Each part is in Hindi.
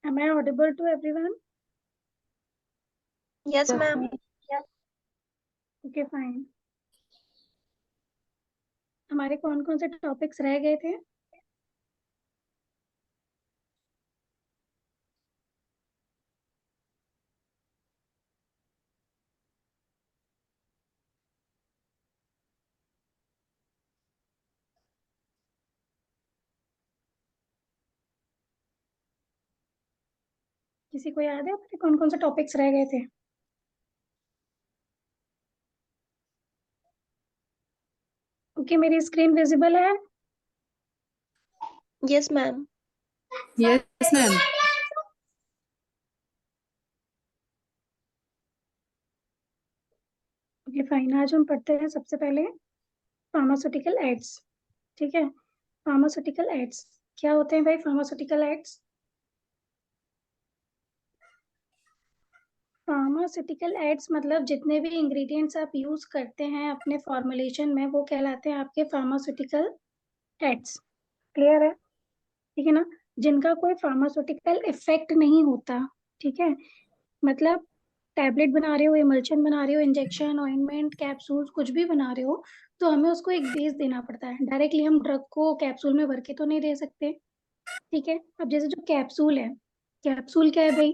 Am I audible to everyone? Yes, ma'am. Okay, fine. हमारे कौन कौन से टॉपिक्स रह गए थे? किसी को याद है हमारे कौन कौन से टॉपिक्स रह गए थे? ओके, मेरी स्क्रीन विजिबल है? Yes, ma'am. Yes, ma'am. Okay, fine. आज हम पढ़ते हैं सबसे पहले फार्मास्यूटिकल एड्स। ठीक है, फार्मास्यूटिकल एड्स क्या होते हैं भाई? फार्मास्यूटिकल एड्स, फार्मास्यूटिकल एड्स मतलब जितने भी इंग्रेडिएंट्स आप यूज करते हैं अपने फॉर्मुलेशन में, वो कहलाते हैं आपके फार्मास्यूटिकल एड्स। क्लियर है? ठीक है ना? जिनका कोई फार्मास्यूटिकल इफेक्ट नहीं होता। ठीक है, मतलब टैबलेट बना रहे हो, इमल्शन बना रहे हो, इंजेक्शन, ऑइंटमेंट, कैप्सूल, कुछ भी बना रहे हो, तो हमें उसको एक बेस देना पड़ता है। डायरेक्टली हम ड्रग को कैप्सूल में भर के तो नहीं दे सकते। ठीक है, अब जैसे जो कैप्सूल है, कैप्सूल क्या है भाई?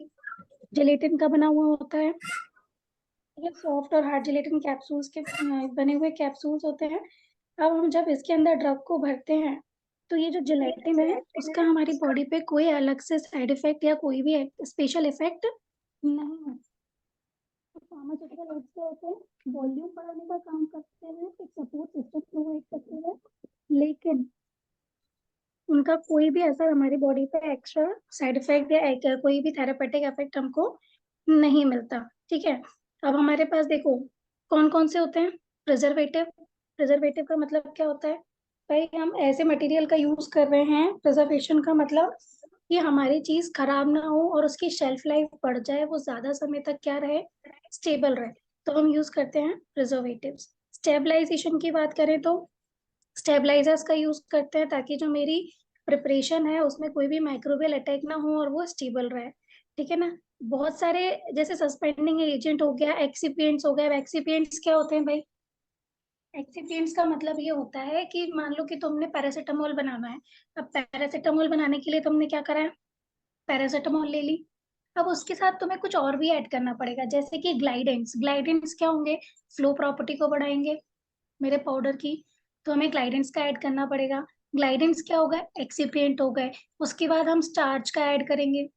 जिलेटिन का बना हुआ होता है। ठीक है, सॉफ्ट और हार्ड जिलेटिन कैप्सूल्स के बने हुए कैप्सूल्स होते हैं। अब हम जब इसके अंदर ड्रग को भरते हैं, तो ये जो जिलेटिन है उसका हमारी बॉडी पे कोई अलग से साइड इफेक्ट या कोई भी स्पेशल इफेक्ट नहीं होता। तो फार्मास्यूटिकल एड्स क्या होते हैं? वॉल्यूम बढ़ाने का काम करते हैं, एक सपोर्ट सिस्टम प्रोवाइड करते हैं, लेकिन उनका कोई भी असर हमारी बॉडी पे एक्स्ट्रा साइड इफेक्ट या कोई भी थेरापेटिक इफेक्ट हमको नहीं मिलता। ठीक है, अब हमारे पास देखो कौन कौन से होते हैं। प्रिजर्वेटिव, प्रिजर्वेटिव का मतलब क्या होता है भाई? हम ऐसे मटेरियल का यूज कर रहे हैं, प्रिजर्वेशन का मतलब कि हमारी चीज खराब ना हो और उसकी शेल्फ लाइफ बढ़ जाए, वो ज्यादा समय तक क्या रहे, स्टेबल रहे, तो हम यूज करते हैं प्रिजर्वेटिव्स। स्टेबलाइजेशन की बात करें तो स्टेबलाइजर्स का यूज करते हैं ताकि जो मेरी प्रिपरेशन है उसमें कोई भी माइक्रोबियल अटैक ना हो और वो स्टेबल रहे। ठीक है ना? बहुत सारे जैसे सस्पेंडिंग एजेंट हो गया, एक्सिपिएंट्स हो गए। एक्सिपिएंट्स क्या होते हैं भाई? एक्सिपिएंट्स का मतलब ये होता है कि मान लो कि तुमने पैरासीटामोल बनाना है। अब पैरासीटामोल बनाने के लिए तुमने क्या करा है? पैरासीटामोल ले ली। अब उसके साथ तुम्हें कुछ और भी ऐड करना पड़ेगा, जैसे कि ग्लाइडेंट्स। ग्लाइडेंट्स क्या होंगे? फ्लो प्रॉपर्टी को बढ़ाएंगे मेरे पाउडर की, तो हमें ग्लाइडेंट्स का ऐड करना पड़ेगा। ग्लाइडेंट्स क्या होगा? एक्सिपिएंट हो गए। उसके बाद हम स्टार्च का ऐड करेंगे।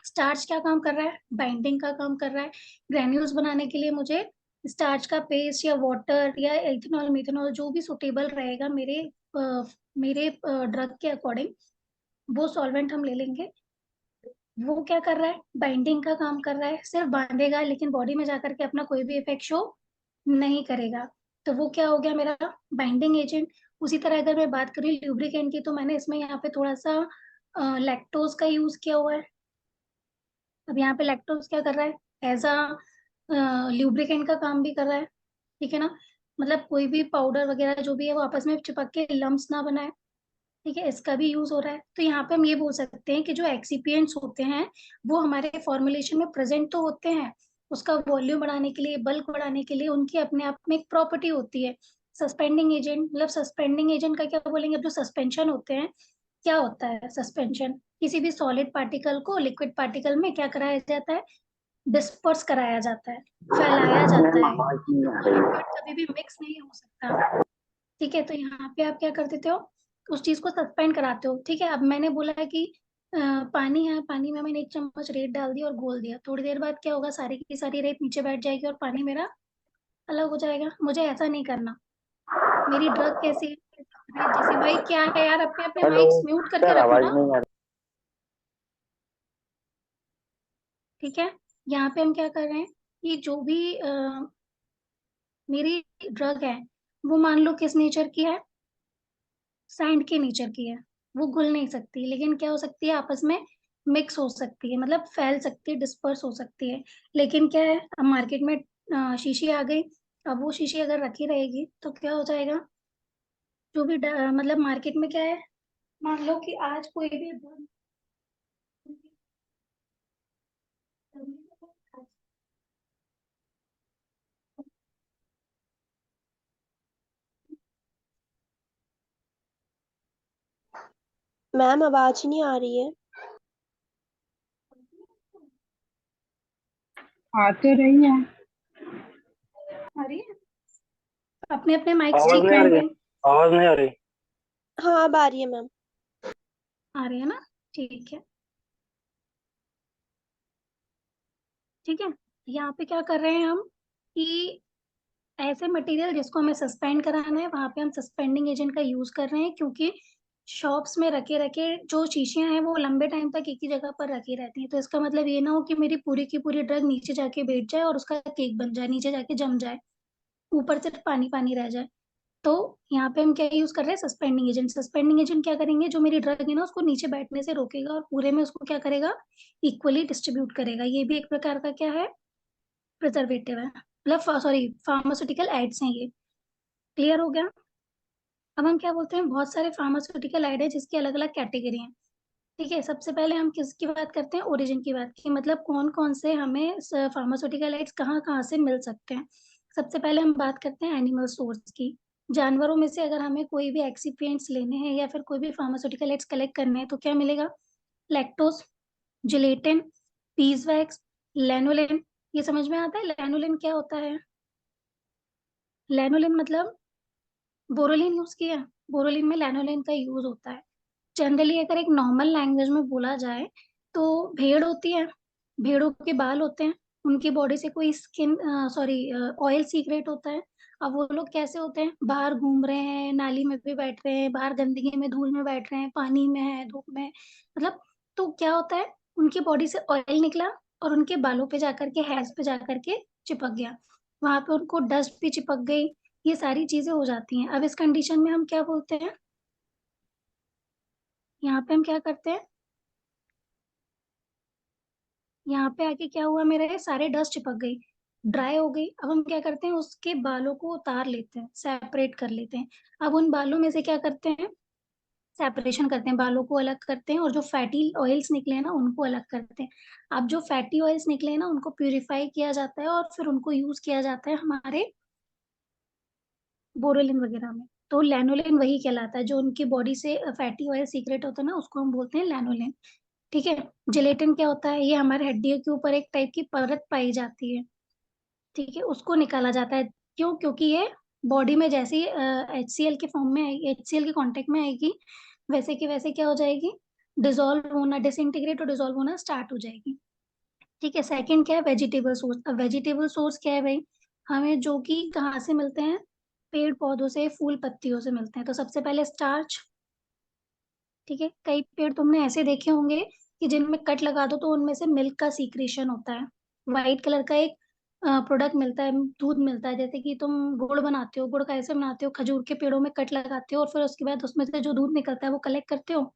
स्टार्च क्या काम कर रहा है? बाइंडिंग का काम कर रहा है। ग्रेन्यूल्स बनाने के लिए मुझे स्टार्च का पेस्ट या वाटर या इथेनॉल, मिथेनॉल, जो भी सुटेबल रहेगा मेरे ड्रग के अकॉर्डिंग, वो सॉल्वेंट हम ले लेंगे। वो क्या कर रहा है? बाइंडिंग का काम कर रहा है, सिर्फ बांधेगा लेकिन बॉडी में जाकर के अपना कोई भी इफेक्ट शो नहीं करेगा। तो वो क्या हो गया मेरा? Binding agent. उसी तरह अगर मैं बात करूँ ल्यूब्रिकेंट की, तो मैंने इसमें यहाँ पे थोड़ा सा लैक्टोज का यूज किया हुआ है। अब यहाँ पे लैक्टोज क्या कर रहा है? एज अ ल्यूब्रिकेंट का काम भी कर रहा है। ठीक है ना? मतलब कोई भी पाउडर वगैरह जो भी है वो आपस में चिपक के लम्स ना बनाए। ठीक है, इसका भी यूज हो रहा है। तो यहाँ पे हम ये बोल सकते हैं कि जो एक्सिपिएंट्स होते हैं वो हमारे फॉर्मुलेशन में प्रेजेंट तो होते हैं, उसका वॉल्यूम बढ़ाने के लिए, बल्क बढ़ाने के लिए उनकी अपने आप में एक प्रॉपर्टी होती है। सस्पेंडिंग एजेंट, मतलब सस्पेंडिंग एजेंट का क्या बोलेंगे? अब जो सस्पेंशन होते हैं, क्या होता है सस्पेंशन? किसी भी सॉलिड पार्टिकल को लिक्विड पार्टिकल में क्या कराया जाता है? डिस्पर्स कराया जाता है, फैलाया जाता है। तो लिक्विड कभी भी मिक्स नहीं हो सकता। ठीक है, तो यहाँ पे आप क्या कर देते हो? उस चीज को सस्पेंड कराते हो। ठीक है, अब मैंने बोला है कि पानी है, पानी में मैंने 1 चम्मच रेत डाल दी और घोल दिया, थोड़ी देर बाद क्या होगा? सारी की सारी रेत नीचे बैठ जाएगी और पानी मेरा अलग हो जाएगा। मुझे ऐसा नहीं करना। मेरी ड्रग कैसी है? रेत जैसी। भाई क्या है यार, अपने अपने हेलो माइक्स म्यूट करके सर, रखो आवाज ना। नहीं आ ठीक है, यहाँ पे हम क्या कर रहे हैं कि जो भी मेरी ड्रग है, वो मान लो किस नेचर की है? सैंड के नेचर की है। वो घुल नहीं सकती, लेकिन क्या हो सकती है? आपस में मिक्स हो सकती है, मतलब फैल सकती है, डिस्पर्स हो सकती है। लेकिन क्या है, अब मार्केट में शीशी आ गई। अब वो शीशी अगर रखी रहेगी तो क्या हो जाएगा? जो भी मतलब मार्केट में क्या है, मान लो कि आज कोई भी drug मैम आवाज नहीं आ रही है। आ तो रही है। अरे अपने अपने माइक्स आवाज ठीक नहीं आ कर रही है। लें। आवाज नहीं आ रही। हाँ अब आ रही है मैम। आ रही है ना? ठीक है। ठीक है। यहाँ पे क्या कर रहे हैं हम कि ऐसे मटेरियल जिसको हमें सस्पेंड कराना है वहां पे हम सस्पेंडिंग एजेंट का यूज कर रहे हैं, क्योंकि शॉप्स में रखे रखे जो शीशियां हैं वो लंबे टाइम तक एक ही जगह पर रखी रहती हैं। तो इसका मतलब ये ना हो कि मेरी पूरी की पूरी ड्रग नीचे जाके बैठ जाए और उसका केक बन जाए, नीचे जाके जम जाए, ऊपर से पानी पानी रह जाए। तो यहाँ पे हम क्या यूज कर रहे हैं? Suspending agent. सस्पेंडिंग एजेंट क्या करेंगे? जो मेरी ड्रग है ना उसको नीचे बैठने से रोकेगा और पूरे में उसको क्या करेगा? इक्वली डिस्ट्रीब्यूट करेगा। ये भी एक प्रकार का क्या है? प्रिजर्वेटिव है, मतलब सॉरी फार्मास्यूटिकल एड्स हैं ये। क्लियर हो गया? अब हम क्या बोलते हैं, बहुत सारे फार्मास्यूटिकल एड है जिसकी अलग अलग कैटेगरी हैं। ठीक है, सबसे पहले हम किसकी बात करते हैं? ओरिजिन की बात की, मतलब कौन कौन से हमें फार्मास्यूटिकल एड्स कहाँ कहाँ से मिल सकते हैं। सबसे पहले हम बात करते हैं एनिमल सोर्स की। जानवरों में से अगर हमें कोई भी एक्सीपिएंट्स लेने हैं या फिर कोई भी फार्मास्यूटिकल एड्स कलेक्ट करने हैं तो क्या मिलेगा? Lactose, gelatin, beeswax, lanolin. ये समझ में आता है लैनोलिन क्या होता है? लैनोलिन मतलब बोरोलिन यूज किया। बोरोलिन में लैनोलिन का यूज होता है। जनरली अगर एक नॉर्मल लैंग्वेज में बोला जाए तो भेड़ होती है, भेड़ों के बाल होते हैं, उनकी बॉडी से कोई स्किन सॉरी ऑयल सीक्रेट होता है। अब वो लोग कैसे होते हैं? बाहर घूम रहे हैं, नाली में भी बैठ रहे हैं, बाहर गंदगी में धूल में बैठ रहे हैं, पानी में है, धूप में, मतलब तो क्या होता है? उनकी बॉडी से ऑयल निकला और उनके बालों पे जाकर के, हेयर्स पे जाकर के चिपक गया, वहां पे उनको डस्ट भी चिपक गई। ये सारी चीजें हो जाती हैं। अब इस कंडीशन में हम क्या बोलते हैं? यहाँ पे हम क्या करते हैं? यहाँ पे आके क्या हुआ, मेरे ये सारे डस्ट चिपक गई, ड्राई हो गई। अब हम क्या करते हैं? उसके बालों को उतार लेते हैं, सेपरेट कर लेते हैं। अब उन बालों में से क्या करते हैं? सेपरेशन करते हैं, बालों को अलग करते हैं और जो फैटी ऑयल्स निकले हैं ना उनको अलग करते हैं। अब जो फैटी ऑयल्स निकले हैं ना उनको प्यूरिफाई किया जाता है और फिर उनको यूज किया जाता है हमारे बोरोलिन वगैरह में। तो लैनोलिन वही कहलाता है, जो उनकी बॉडी से फैटी ऑयल सीक्रेट होता है ना उसको हम बोलते हैं लैनोलिन। ठीक है। जिलेटिन क्या होता है? ये हमारे हड्डियों के ऊपर एक टाइप की परत पाई जाती है। ठीक है, उसको निकाला जाता है। क्यों? क्योंकि ये बॉडी में जैसे ही HCl के फॉर्म में आएगी, HCl के कांटेक्ट में आएगी, वैसे की वैसे क्या हो जाएगी? डिसॉल्व होना, डिसइंटीग्रेट और डिसॉल्व होना स्टार्ट हो जाएगी। ठीक है। सेकंड क्या है? Vegetable source. अब वेजिटेबल सोर्स क्या है भाई? हमें जो कि कहाँ से मिलते हैं? पेड़ पौधों से, फूल पत्तियों से मिलते हैं। तो सबसे पहले स्टार्च। ठीक है। कई पेड़ तुमने ऐसे देखे होंगे कि जिनमें कट लगा दो तो उनमें से मिल्क का सीक्रेशन होता है। वाइट कलर का एक प्रोडक्ट मिलता है, दूध मिलता है। जैसे कि तुम गुड़ बनाते हो, गुड़ कैसे बनाते हो? खजूर के पेड़ों में कट लगाते हो और फिर उसके बाद उसमें से जो दूध निकलता है वो कलेक्ट करते हो।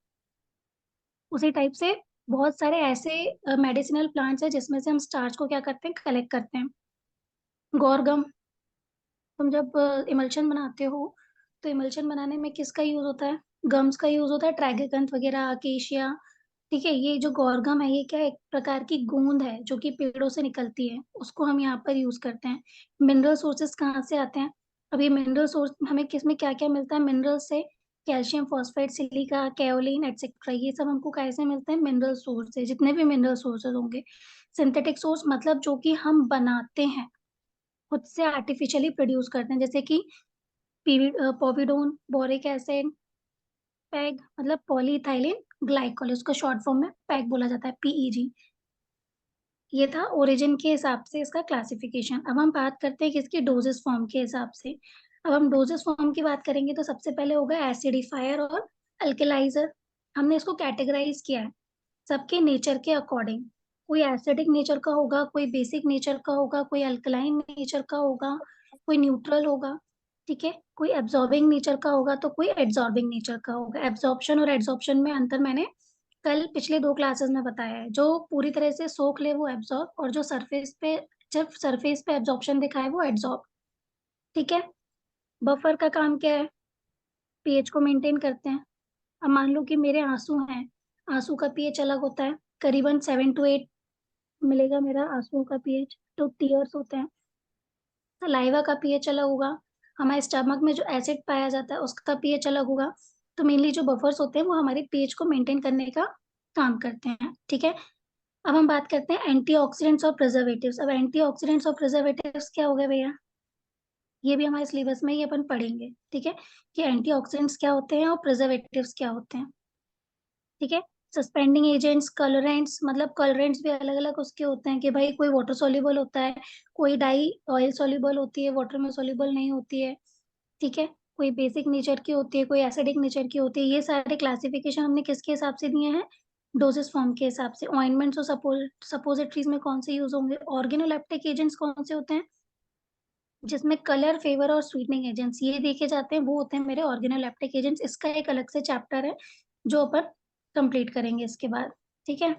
उसी टाइप से बहुत सारे ऐसे मेडिसिनल प्लांट्स हैं जिसमें से हम स्टार्च को क्या करते हैं? कलेक्ट करते हैं। गौरगम, तुम जब इमल्शन बनाते हो तो इमल्शन बनाने में किसका यूज होता है? गम्स का यूज होता है, ट्राइगेकंथ वगैरह, अकेशिया। ठीक है। ये जो गौरगम है ये क्या है? एक प्रकार की गोंद है जो कि पेड़ों से निकलती है, उसको हम यहाँ पर यूज करते हैं। मिनरल सोर्सेस कहाँ से आते हैं? अब ये मिनरल सोर्स हमें किसमें क्या क्या मिलता है मिनरल से? Calcium phosphate, silica, kaolin etcetera, ये सब हमको कैसे मिलते हैं? मिनरल सोर्स से। जितने भी मिनरल सोर्सेज होंगे, सिंथेटिक सोर्स मतलब जो कि हम बनाते हैं, खुद से आर्टिफिशियली प्रोड्यूस करते हैं, जैसे कि पोविडोन, बोरिक एसिड, पैग मतलब पॉलीइथाइलिन ग्लाइकोल, उसका शॉर्ट फॉर्म में पैग बोला जाता है, PEG। ये था ओरिजिन के हिसाब से इसका क्लासिफिकेशन। अब हम बात करते हैं किसकी? डोजेस फॉर्म के हिसाब से। अब हम डोजेस फॉर्म की बात करेंगे तो सबसे पहले होगा एसिडिफायर और अल्केलाइजर। हमने इसको कैटेगराइज किया है सबके नेचर के अकॉर्डिंग। कोई एसिडिक नेचर का होगा, कोई बेसिक नेचर का होगा, कोई अल्कलाइन नेचर का होगा, कोई न्यूट्रल होगा। ठीक है। कोई एब्जॉर्बिंग नेचर का होगा तो कोई एड्सॉर्बिंग नेचर का होगा। एब्जॉर्प्शन और एड्सॉर्प्शन में अंतर मैंने कल पिछले 2 क्लासेस में बताया है। जो पूरी तरह से सोख ले वो एब्जॉर्ब, और जो सरफेस पे, जब सरफेस पे एब्जॉर्प्शन दिखाए वो एड्सॉर्ब। ठीक है। बफर का काम क्या है? पीएच को मेंटेन करते हैं। अब मान लो कि मेरे आंसू हैं, आंसू का पीएच अलग होता है, करीबन 7 to 8 मिलेगा मेरा आंसुओं का पीएच। तो टीयर्स होते हैं, सलाइवा का पीएच अलग होगा। हमारे स्टमक में जो एसिड पाया जाता है उसका पीएच अलग होगा। तो मेनली जो बफर्स होते हैं वो हमारे pH को मेंटेन करने का काम करते हैं, ठीक है। अब हम बात करते हैं एंटीऑक्सीडेंट्स और प्रिजर्वेटिव्स। अब एंटीऑक्सीडेंट्स और प्रिजर्वेटिव्स क्या हो गए भैया, ये भी हमारे सिलेबस में ही अपन पढ़ेंगे, ठीक है, कि एंटीऑक्सीडेंट्स क्या होते हैं और प्रिजर्वेटिव्स क्या होते हैं, ठीक है। सस्पेंडिंग एजेंट्स, कलरेंट्स, मतलब कलरेंट्स भी अलग अलग उसके होते हैं कि भाई कोई वाटर सॉल्युबल होता है, कोई डाई ऑयल सॉल्युबल होती है, वाटर में सॉल्युबल नहीं होती है, ठीक है। कोई बेसिक नेचर की होती है, कोई एसिडिक नेचर की होती है। ये सारे क्लासिफिकेशन हमने किसके हिसाब से दिए हैं, डोसेस फॉर्म के हिसाब से। ऑइंटमेंट्स और सपोजिटरीज में कौन से यूज होंगे, ऑर्गेनोलेप्टिक एजेंट्स कौन से होते हैं, जिसमें कलर, फेवर और स्वीटनिंग एजेंट्स ये देखे जाते हैं, वो होते हैं मेरे ऑर्गेनोलेप्टिक एजेंट्स। इसका एक अलग से चैप्टर है जो अपन कंप्लीट करेंगे इसके बाद, ठीक है।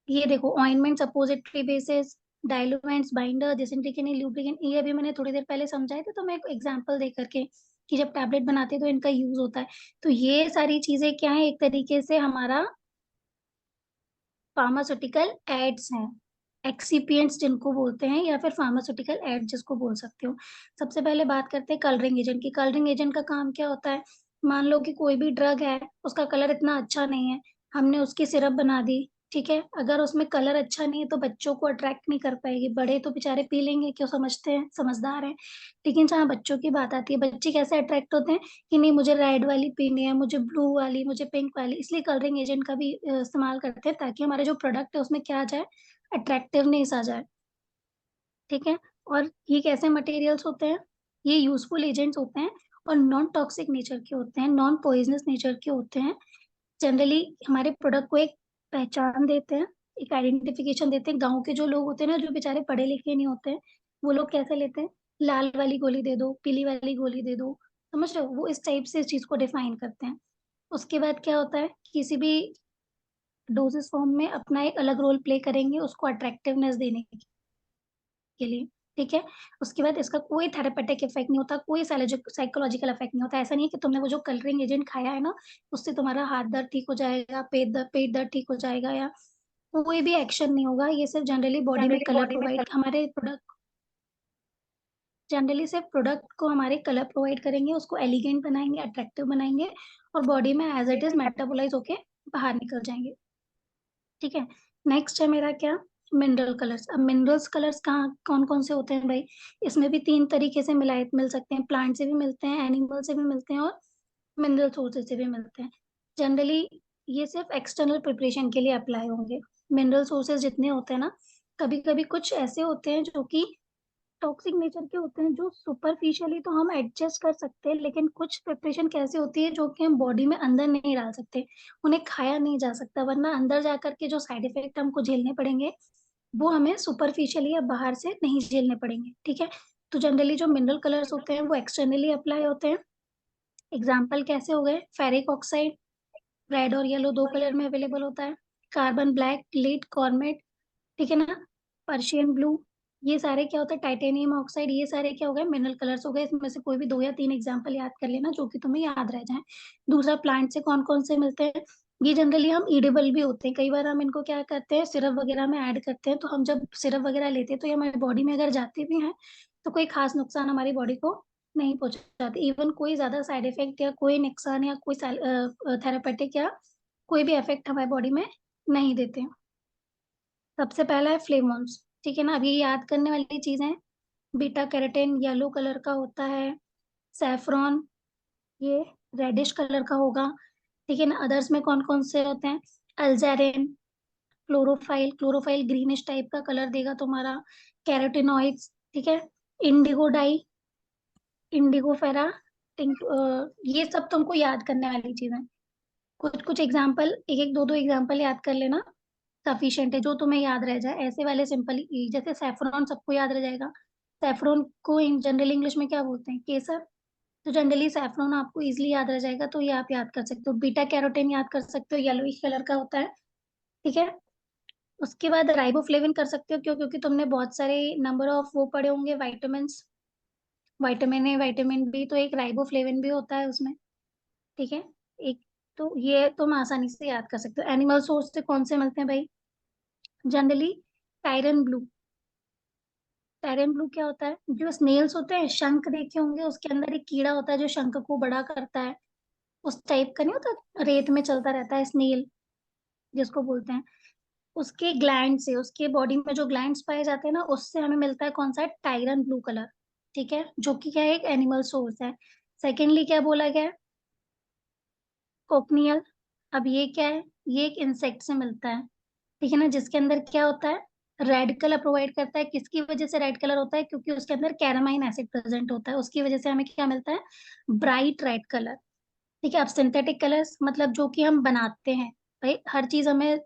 ये देखो, ointment, suppository basis, diluents, binder, disintegrating lubricant, ये अभी मैंने थोड़ी देर पहले समझाए थे, तो मैं एक एग्जांपल दे करके कि जब टैबलेट बनाते हैं तो इनका यूज होता है। तो ये सारी चीजें क्या है, एक तरीके से हमारा फार्मास्यूटिकल एड्स हैं, एक्सीपिएंट्स जिनको बोलते हैं, या फिर फार्मास्यूटिकल एड जिसको बोल सकते हो। सबसे पहले बात करते हैं कलरिंग एजेंट की। कलरिंग एजेंट का काम क्या होता है, मान लो कि कोई भी ड्रग है, उसका कलर इतना अच्छा नहीं है, हमने उसकी सिरप बना दी, ठीक है। अगर उसमें कलर अच्छा नहीं है तो बच्चों को अट्रैक्ट नहीं कर पाएगी, बड़े तो बेचारे पी लेंगे, क्यों, समझते हैं, समझदार हैं। लेकिन जहाँ बच्चों की बात आती है, बच्चे कैसे अट्रैक्ट होते हैं कि नहीं मुझे रेड वाली पीनी है, मुझे ब्लू वाली, मुझे पिंक वाली, इसलिए कलरिंग एजेंट का भी इस्तेमाल करते हैं, ताकि हमारे जो प्रोडक्ट है उसमें क्या आ जाए, अट्रैक्टिवनेस आ जाए, ठीक है। और ये कैसे मटेरियल्स होते हैं, ये यूजफुल एजेंट्स होते हैं और नॉन टॉक्सिक नेचर के होते हैं, नॉन पॉइजनस नेचर के होते हैं। जनरली हमारे प्रोडक्ट को एक पहचान देते हैं, एक आइडेंटिफिकेशन देते हैं। गांव के जो लोग होते हैं ना, जो बेचारे पढ़े लिखे नहीं होते हैं, वो लोग कैसे लेते हैं, लाल वाली गोली दे दो, पीली वाली गोली दे दो, समझ रहे हो, वो इस टाइप से इस चीज को डिफाइन करते हैं। उसके बाद क्या होता है, किसी भी डोजेस फॉर्म में अपना एक अलग रोल प्ले करेंगे उसको अट्रैक्टिवनेस देने के लिए, ठीक है। उसके बाद इसका कोई थेरेपेटिक इफेक्ट नहीं होता, कोई साइकोलॉजिकल इफेक्ट नहीं होता। ऐसा नहीं है कि तुमने वो जो कलरिंग एजेंट खाया है ना, उससे तुम्हारा हाथ दर्द ठीक हो जाएगा, पेट दर्द ठीक हो जाएगा, या कोई भी एक्शन नहीं होगा। ये सिर्फ जनरली बॉडी में कलर प्रोवाइड, हमारे प्रोडक्ट जनरली सिर्फ प्रोडक्ट को हमारे कलर प्रोवाइड करेंगे, उसको एलिगेंट बनाएंगे, अट्रैक्टिव बनाएंगे, और बॉडी में एज इट इज मेटाबोलाइज होके बाहर निकल जाएंगे, ठीक है। नेक्स्ट है मेरा क्या, मिनरल कलर्स। अब मिनरल्स कलर्स कहाँ कौन कौन से होते हैं भाई, इसमें भी तीन तरीके से मिल सकते हैं, प्लांट से भी मिलते हैं, एनिमल से भी मिलते हैं, और मिनरल सोर्सेज से भी मिलते हैं। जनरली ये सिर्फ एक्सटर्नल प्रिपरेशन के लिए अप्लाई होंगे। मिनरल सोर्सेज जितने होते हैं ना, कभी कभी कुछ ऐसे होते हैं जो कि टॉक्सिक नेचर के होते हैं, जो सुपरफिशियली तो हम एडजस्ट कर सकते हैं, लेकिन कुछ प्रिपरेशन कैसे होती है जो कि हम बॉडी में अंदर नहीं डाल सकते, उन्हें खाया नहीं जा सकता, वरना अंदर जा करके जो साइड इफेक्ट हमको झेलने पड़ेंगे वो हमें सुपरफिशियली या बाहर से नहीं झेलने पड़ेंगे, ठीक है। तो जनरली जो मिनरल कलर्स होते हैं वो एक्सटर्नली अप्लाई होते हैं। एग्जाम्पल कैसे हो गए, फेरिक ऑक्साइड, रेड और येलो दो कलर में अवेलेबल होता है, कार्बन ब्लैक, लीड, कॉर्मेट, ठीक है ना, पर्शियन ब्लू, ये सारे क्या होता है, टाइटेनियम ऑक्साइड, ये सारे क्या हो गए, मिनरल कलर्स हो गए। इसमें से कोई भी दो या तीन एग्जांपल याद कर लेना जो कि तुम्हें याद रह जाए। दूसरा, प्लांट से कौन कौन से मिलते हैं, ये जनरली हम ईडेबल भी होते हैं। कई बार हम इनको क्या करते हैं, सिरप वगैरह में ऐड करते हैं, तो हम जब सिरप वगैरह लेते हैं तो ये हमारी बॉडी में अगर जाते भी हैं तो कोई खास नुकसान हमारी बॉडी को नहीं पहुंचाते। इवन कोई ज्यादा साइड इफेक्ट या कोई नुकसान या कोई थेरापेटिक या कोई भी इफेक्ट हमारी बॉडी में नहीं देते। सबसे पहला है फ्लेवोन्स, ठीक है ना, अभी याद करने वाली चीजें हैं। बीटा कैरोटीन येलो कलर का होता है, सैफरॉन ये रेडिश कलर का होगा, ठीक है ना। अदर्स में कौन कौन से होते हैं, अल्जेरिन, क्लोरोफाइल, क्लोरोफाइल ग्रीनिश टाइप का कलर देगा तुम्हारा, कैरोटिनॉइड्स, ठीक है, इंडिगो डाई, इंडिगो फेरा, ये सब तुमको याद करने वाली चीजें। कुछ कुछ एग्जाम्पल, एक एक दो दो एग्जाम्पल याद कर लेना, सफिशिएंट है, जो तुम्हें याद रह जाए ऐसे वाले सिंपल। जैसे सैफरॉन सबको याद रह जाएगा, सैफरॉन को इन जनरल इंग्लिश में क्या बोलते हैं, केसर, तो जनरली सैफरॉन आपको इजीली याद रह जाएगा, तो ये आप याद कर सकते हो। बीटा कैरोटीन याद कर सकते हो, येलोइश कलर का होता है, ठीक है। उसके बाद राइबोफ्लेविन कर सकते हो, क्यों, क्योंकि तुमने बहुत सारे नंबर ऑफ वो पढ़े होंगे vitamin, vitamin A, vitamin B, तो एक राइबोफ्लेविन भी होता है उसमें, ठीक है। एक, तो ये तुम आसानी से याद कर सकते हो। एनिमल सोर्स से कौन से मिलते हैं भाई, generally tyrant blue. Tyrant blue क्या होता है, जो स्नेल्स होते हैं, शंख देखे होंगे, उसके अंदर एक कीड़ा होता है जो शंख को बड़ा करता है, उस टाइप का नहीं होता, रेत में चलता रहता है स्नेल जिसको बोलते हैं, उसके ग्लैंड से, उसके बॉडी में जो ग्लैंड्स पाए जाते हैं ना, उससे हमें मिलता है कौन सा, टाइरन ब्लू कलर। ठीक है, जो कि क्या है, एक एनिमल सोर्स है। सेकेंडली क्या बोला गया है, कोकनियल। अब ये क्या है, ये एक इंसेक्ट से मिलता है। ठीक है ना, जिसके अंदर क्या होता है, रेड कलर प्रोवाइड करता है। किसकी वजह से रेड कलर होता है, क्योंकि उसके अंदर कैरामाइन एसिड प्रेजेंट होता है, उसकी वजह से हमें क्या मिलता है, ब्राइट रेड कलर। ठीक है, अब सिंथेटिक कलर्स मतलब जो कि हम बनाते हैं, भाई हर चीज हमें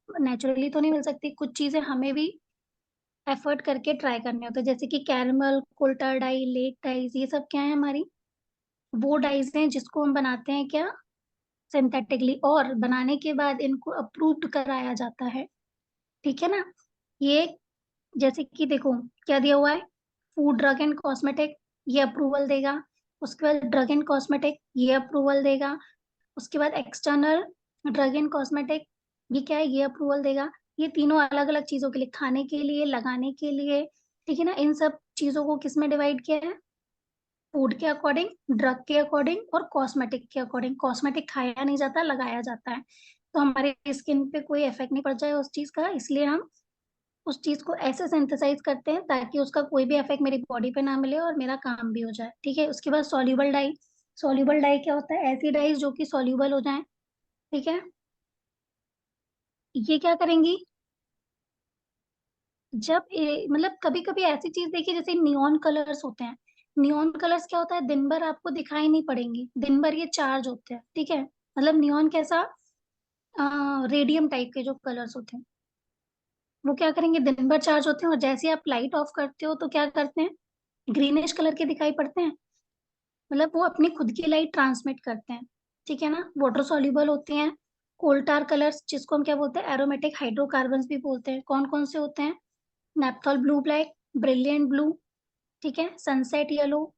नेचुरली तो नहीं मिल सकती, कुछ चीजें हमें भी एफर्ट करके ट्राई करने होते हैं, जैसे कि caramel, coal tar dye, lake dyes, ये सब क्या है, हमारी वो डाइज हैं जिसको हम बनाते हैं क्या, सिंथेटिकली, और बनाने के बाद इनको अप्रूव्ड कराया जाता है। ठीक है ना, ये जैसे कि देखो क्या दिया हुआ है, फूड ड्रग एंड कॉस्मेटिक, ये अप्रूवल देगा। उसके बाद ड्रग एंड कॉस्मेटिक, ये अप्रूवल देगा। उसके बाद एक्सटर्नल ड्रग एंड कॉस्मेटिक, ये क्या है, ये अप्रूवल देगा। ये तीनों अलग अलग चीजों के लिए, खाने के लिए, लगाने के लिए। ठीक है ना, इन सब चीजों को किस में डिवाइड किया है, फूड के अकॉर्डिंग, ड्रग के अकॉर्डिंग और कॉस्मेटिक के अकॉर्डिंग। कॉस्मेटिक खाया नहीं जाता, लगाया जाता है, तो हमारे स्किन पे कोई इफेक्ट नहीं पड़ जाए उस चीज का, इसलिए हम उस चीज को ऐसे सिंथेसाइज करते हैं ताकि उसका कोई भी इफेक्ट मेरी बॉडी पे ना मिले और मेरा काम भी हो जाए। ठीक है, उसके बाद सॉल्यूबल डाई। सॉल्यूबल डाई क्या होता है, ऐसी डाइज जो कि सॉल्यूबल हो जाए। ठीक है, ये क्या करेंगी, जब मतलब कभी कभी ऐसी चीज देखिए जैसे नियॉन कलर्स होते हैं। नियॉन कलर्स क्या होता है, दिन भर आपको दिखाई नहीं पड़ेंगे, दिन भर ये चार्ज होते हैं। ठीक है, मतलब नियॉन कैसा, रेडियम टाइप के जो कलर्स होते हैं, वो क्या करेंगे, दिन भर चार्ज होते हैं, और जैसे ही आप लाइट ऑफ करते हो तो क्या करते हैं, ग्रीनिश कलर के दिखाई पड़ते हैं। मतलब वो अपनी खुद की लाइट ट्रांसमिट करते हैं। ठीक है ना, वाटर सॉल्युबल होते हैं। कोल्टार कलर्स जिसको हम क्या बोलते हैं, एरोमेटिक हाइड्रोकार्बन्स भी बोलते हैं, कौन कौन से होते हैं, नेप्थॉल ब्लू ब्लैक, ब्रिलियंट ब्लू, ठीक है, सनसेट येलो,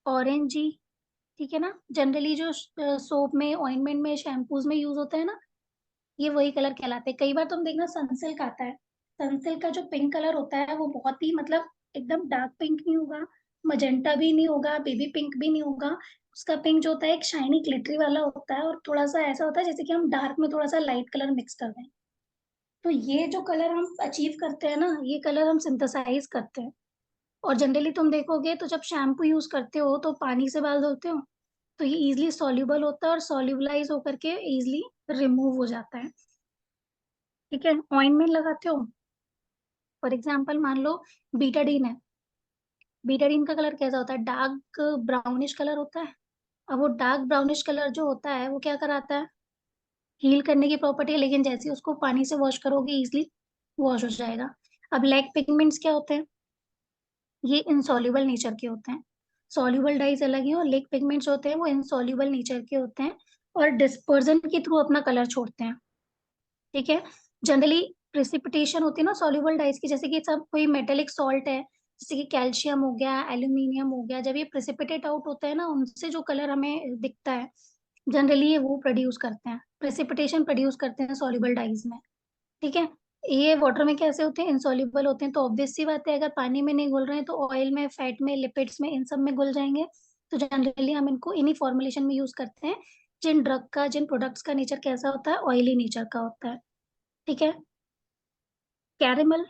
ऑरेंजी। ठीक है ना, जनरली जो सोप में, ऑइंटमेंट में, शैम्पूज में यूज होता है ना, ये वही कलर कहलाते हैं। कई बार तुम देखना सनसिल्क आता है, सनसिल्क का जो पिंक कलर होता है वो बहुत ही मतलब एकदम डार्क पिंक नहीं होगा, मजेंटा भी नहीं होगा, बेबी पिंक भी नहीं होगा। उसका पिंक जो होता है एक शाइनी ग्लिटरी वाला होता है, और थोड़ा सा ऐसा होता है जैसे कि हम डार्क में थोड़ा सा लाइट कलर मिक्स कर दें। तो ये जो कलर हम अचीव करते हैं ना, ये कलर हम सिंथेसाइज करते हैं। और जनरली तुम देखोगे तो जब शैम्पू यूज करते हो तो पानी से बाल धोते हो, तो ये इजिली सॉल्युबल होता है और सॉल्युबलाइज होकर के इजिली रिमूव हो जाता है। ठीक है, ऑइंटमेंट लगाते हो, फॉर एग्जाम्पल मान लो बीटाडीन है, बीटाडीन का कलर कैसा होता है, डार्क ब्राउनिश कलर होता है। अब वो डार्क ब्राउनिश कलर जो होता है वो क्या कराता है, हील करने की प्रॉपर्टी है, लेकिन जैसे ही उसको पानी से वॉश करोगे इजिली वॉश हो जाएगा। अब लैक पिगमेंट्स क्या होते हैं, ये इनसॉल्युबल नेचर के होते हैं। सॉल्युबल डाइज अलग है, और लेक पिगमेंट्स होते हैं वो इनसॉल्युबल नेचर के होते हैं, और डिस्पर्जन के थ्रू अपना कलर छोड़ते हैं। ठीक है, जनरली प्रेसिपिटेशन होती है ना सॉल्युबल डाइज की, जैसे कि सब कोई मेटेलिक सॉल्ट है, जैसे कि कैल्शियम हो गया, एल्यूमिनियम हो गया, जब ये प्रेसिपिटेट आउट होता है ना, उनसे जो कलर हमें दिखता है, जनरली ये वो प्रोड्यूस करते हैं, प्रेसिपिटेशन प्रोड्यूस करते हैं सॉल्युबल डाइज में। ठीक है, ये वाटर में कैसे होते हैं, इनसॉल्युबल होते हैं, तो ऑब्वियस सी बात है अगर पानी में नहीं घुल रहे हैं तो ऑयल में, फैट में, लिपिड्स में, इन सब में घुल जाएंगे। तो जनरली हम इनको इन्हीं फॉर्मुलेशन में यूज करते हैं, जिन ड्रग का, जिन प्रोडक्ट्स का नेचर कैसा होता है, ऑयली नेचर का होता है। ठीक है, कैरेमल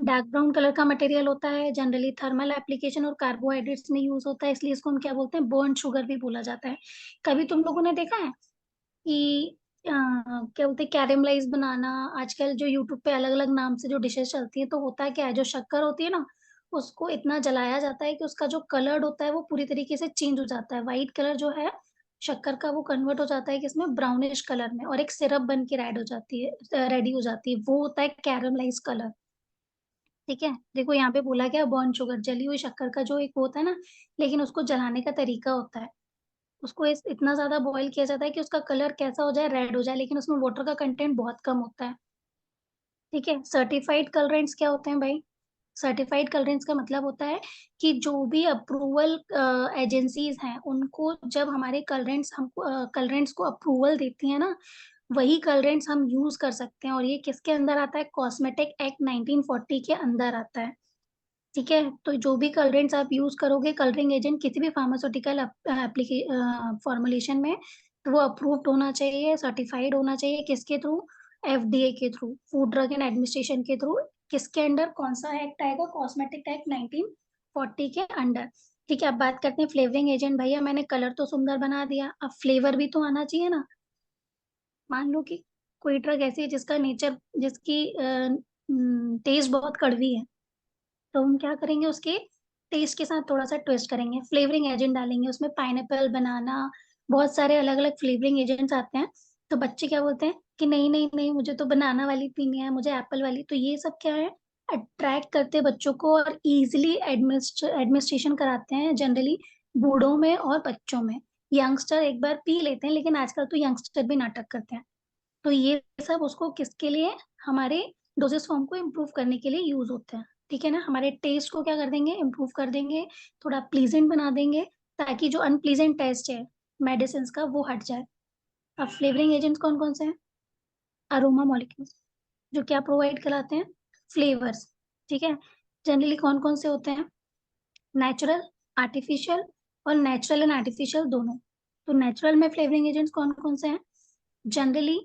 डार्क ब्राउन कलर का मटेरियल होता है, जनरली थर्मल एप्लीकेशन और कार्बोहाइड्रेट्स में यूज होता है, इसलिए इसको हम क्या बोलते हैं, बर्न शुगर भी बोला जाता है। कभी तुम लोगों ने देखा है कि क्या बोलते हैं, कैरेमलाइज बनाना, आजकल जो यूट्यूब पे अलग अलग नाम से जो डिशेस चलती है, तो होता है क्या है, जो शक्कर होती है ना, उसको इतना जलाया जाता है कि उसका जो कलर होता है वो पूरी तरीके से चेंज हो जाता है, वाइट कलर जो है शक्कर का वो कन्वर्ट हो जाता है किसमें, ब्राउनिश कलर में, और एक सिरप बन के रेड हो जाती है, रेडी हो जाती है, वो होता है कैरमलाइज कलर। ठीक है, देखो यहाँ पे बोला गया बर्न शुगर, जली हुई शक्कर का जो एक होता है ना, लेकिन उसको जलाने का तरीका होता है, उसको इतना ज्यादा बॉईल किया जाता है कि उसका कलर कैसा हो जाए, रेड हो जाए, लेकिन उसमें वाटर का कंटेंट बहुत कम होता है। ठीक है, सर्टिफाइड कलरेंट्स क्या होते हैं भाई, सर्टिफाइड कलरेंट्स का मतलब होता है कि जो भी अप्रूवल एजेंसीज हैं उनको जब हमारे कलरेंट्स हमको कलरेंट्स को अप्रूवल देती है ना, वही कलरेंट्स हम यूज कर सकते हैं, और ये किसके अंदर आता है, कॉस्मेटिक एक्ट 1940 के अंदर आता है। ठीक है, तो जो भी कलरेंट्स आप यूज करोगे, कलरिंग एजेंट किसी भी फार्मास्यूटिकल फॉर्मुलेशन में, तो वो अप्रूव्ड होना चाहिए, सर्टिफाइड होना चाहिए, किसके थ्रू? FDA के through, food drug and administration के थ्रू। किसके अंडर कौन सा एक्ट आएगा? कॉस्मेटिक एक्ट 1940 के अंडर। ठीक है, अब बात करते हैं फ्लेवरिंग एजेंट। भैया मैंने कलर तो सुंदर बना दिया, अब फ्लेवर भी तो आना चाहिए ना। मान लो कि कोई ड्रग ऐसी है जिसका नेचर, जिसकी टेस्ट बहुत कड़वी है, तो हम क्या करेंगे? उसके टेस्ट के साथ थोड़ा सा ट्विस्ट करेंगे, फ्लेवरिंग एजेंट डालेंगे उसमें, पाइनएप्पल, बनाना, बहुत सारे अलग अलग फ्लेवरिंग एजेंट्स आते हैं। तो बच्चे क्या बोलते हैं कि नहीं नहीं नहीं, मुझे तो बनाना वाली पीनी है, मुझे एप्पल वाली। तो ये सब क्या है? अट्रैक्ट करते हैं बच्चों को और इजीली एडमिनिस्ट्रेशन कराते हैं, जनरली बूढ़ों में और बच्चों में। यंगस्टर एक बार पी लेते हैं, लेकिन आजकल तो यंगस्टर भी नाटक करते हैं। तो ये सब उसको किसके लिए? हमारे डोसेस फॉर्म को इम्प्रूव करने के लिए यूज होते हैं। ठीक है ना, हमारे टेस्ट को क्या कर देंगे? इम्प्रूव कर देंगे, थोड़ा प्लीजेंट बना देंगे, ताकि जो अनप्लीजेंट टेस्ट है मेडिसिन का वो हट जाए। अब फ्लेवरिंग एजेंट्स कौन कौन से हैं? अरोमा मॉलिक्यूल्स, जो क्या प्रोवाइड कराते हैं? फ्लेवर्स। ठीक है, जनरली कौन कौन से होते हैं? नेचुरल, आर्टिफिशियल, और नेचुरल एंड आर्टिफिशियल दोनों। तो नेचुरल में फ्लेवरिंग एजेंट्स कौन कौन से हैं? जनरली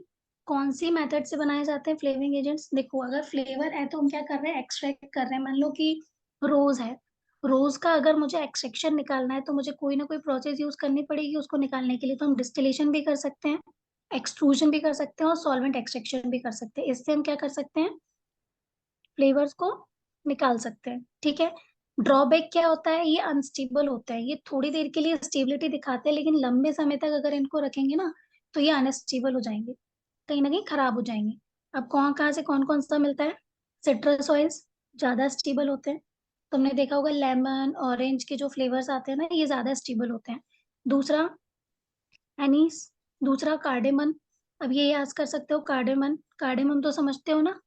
कौन सी मेथड से बनाए जाते हैं फ्लेवरिंग एजेंट्स? देखो, अगर फ्लेवर है तो हम क्या कर रहे हैं? एक्सट्रैक्ट कर रहे हैं। मान लो कि रोज है, रोज का अगर मुझे एक्सट्रैक्शन निकालना है तो मुझे कोई ना कोई प्रोसेस यूज करनी पड़ेगी उसको निकालने के लिए। तो हम डिस्टिलेशन भी कर सकते हैं, एक्सट्रूजन भी कर सकते हैं, और सॉल्वेंट एक्सट्रैक्शन भी कर सकते हैं। इससे हम क्या कर सकते हैं? फ्लेवर्स को निकाल सकते हैं। ठीक है, ड्रॉबैक क्या होता है? ये अनस्टेबल होता है। ये थोड़ी देर के लिए स्टेबिलिटी दिखाते हैं, लेकिन लंबे समय तक अगर इनको रखेंगे ना, तो ये अनस्टेबल हो जाएंगे, कहीं ना कहीं खराब हो जाएंगे। अब कौन कहाँ से कौन कौन सा मिलता है? सिट्रस ऑयल्स ज्यादा स्टेबल होते हैं। तुमने देखा होगा लेमन, ऑरेंज के जो फ्लेवर्स आते हैं ना, ये ज्यादा स्टेबल होते हैं। दूसरा एनीस, दूसरा कार्डेमन। अब ये याद कर सकते हो, कार्डेमन, कार्डेमम तो समझते हो ना,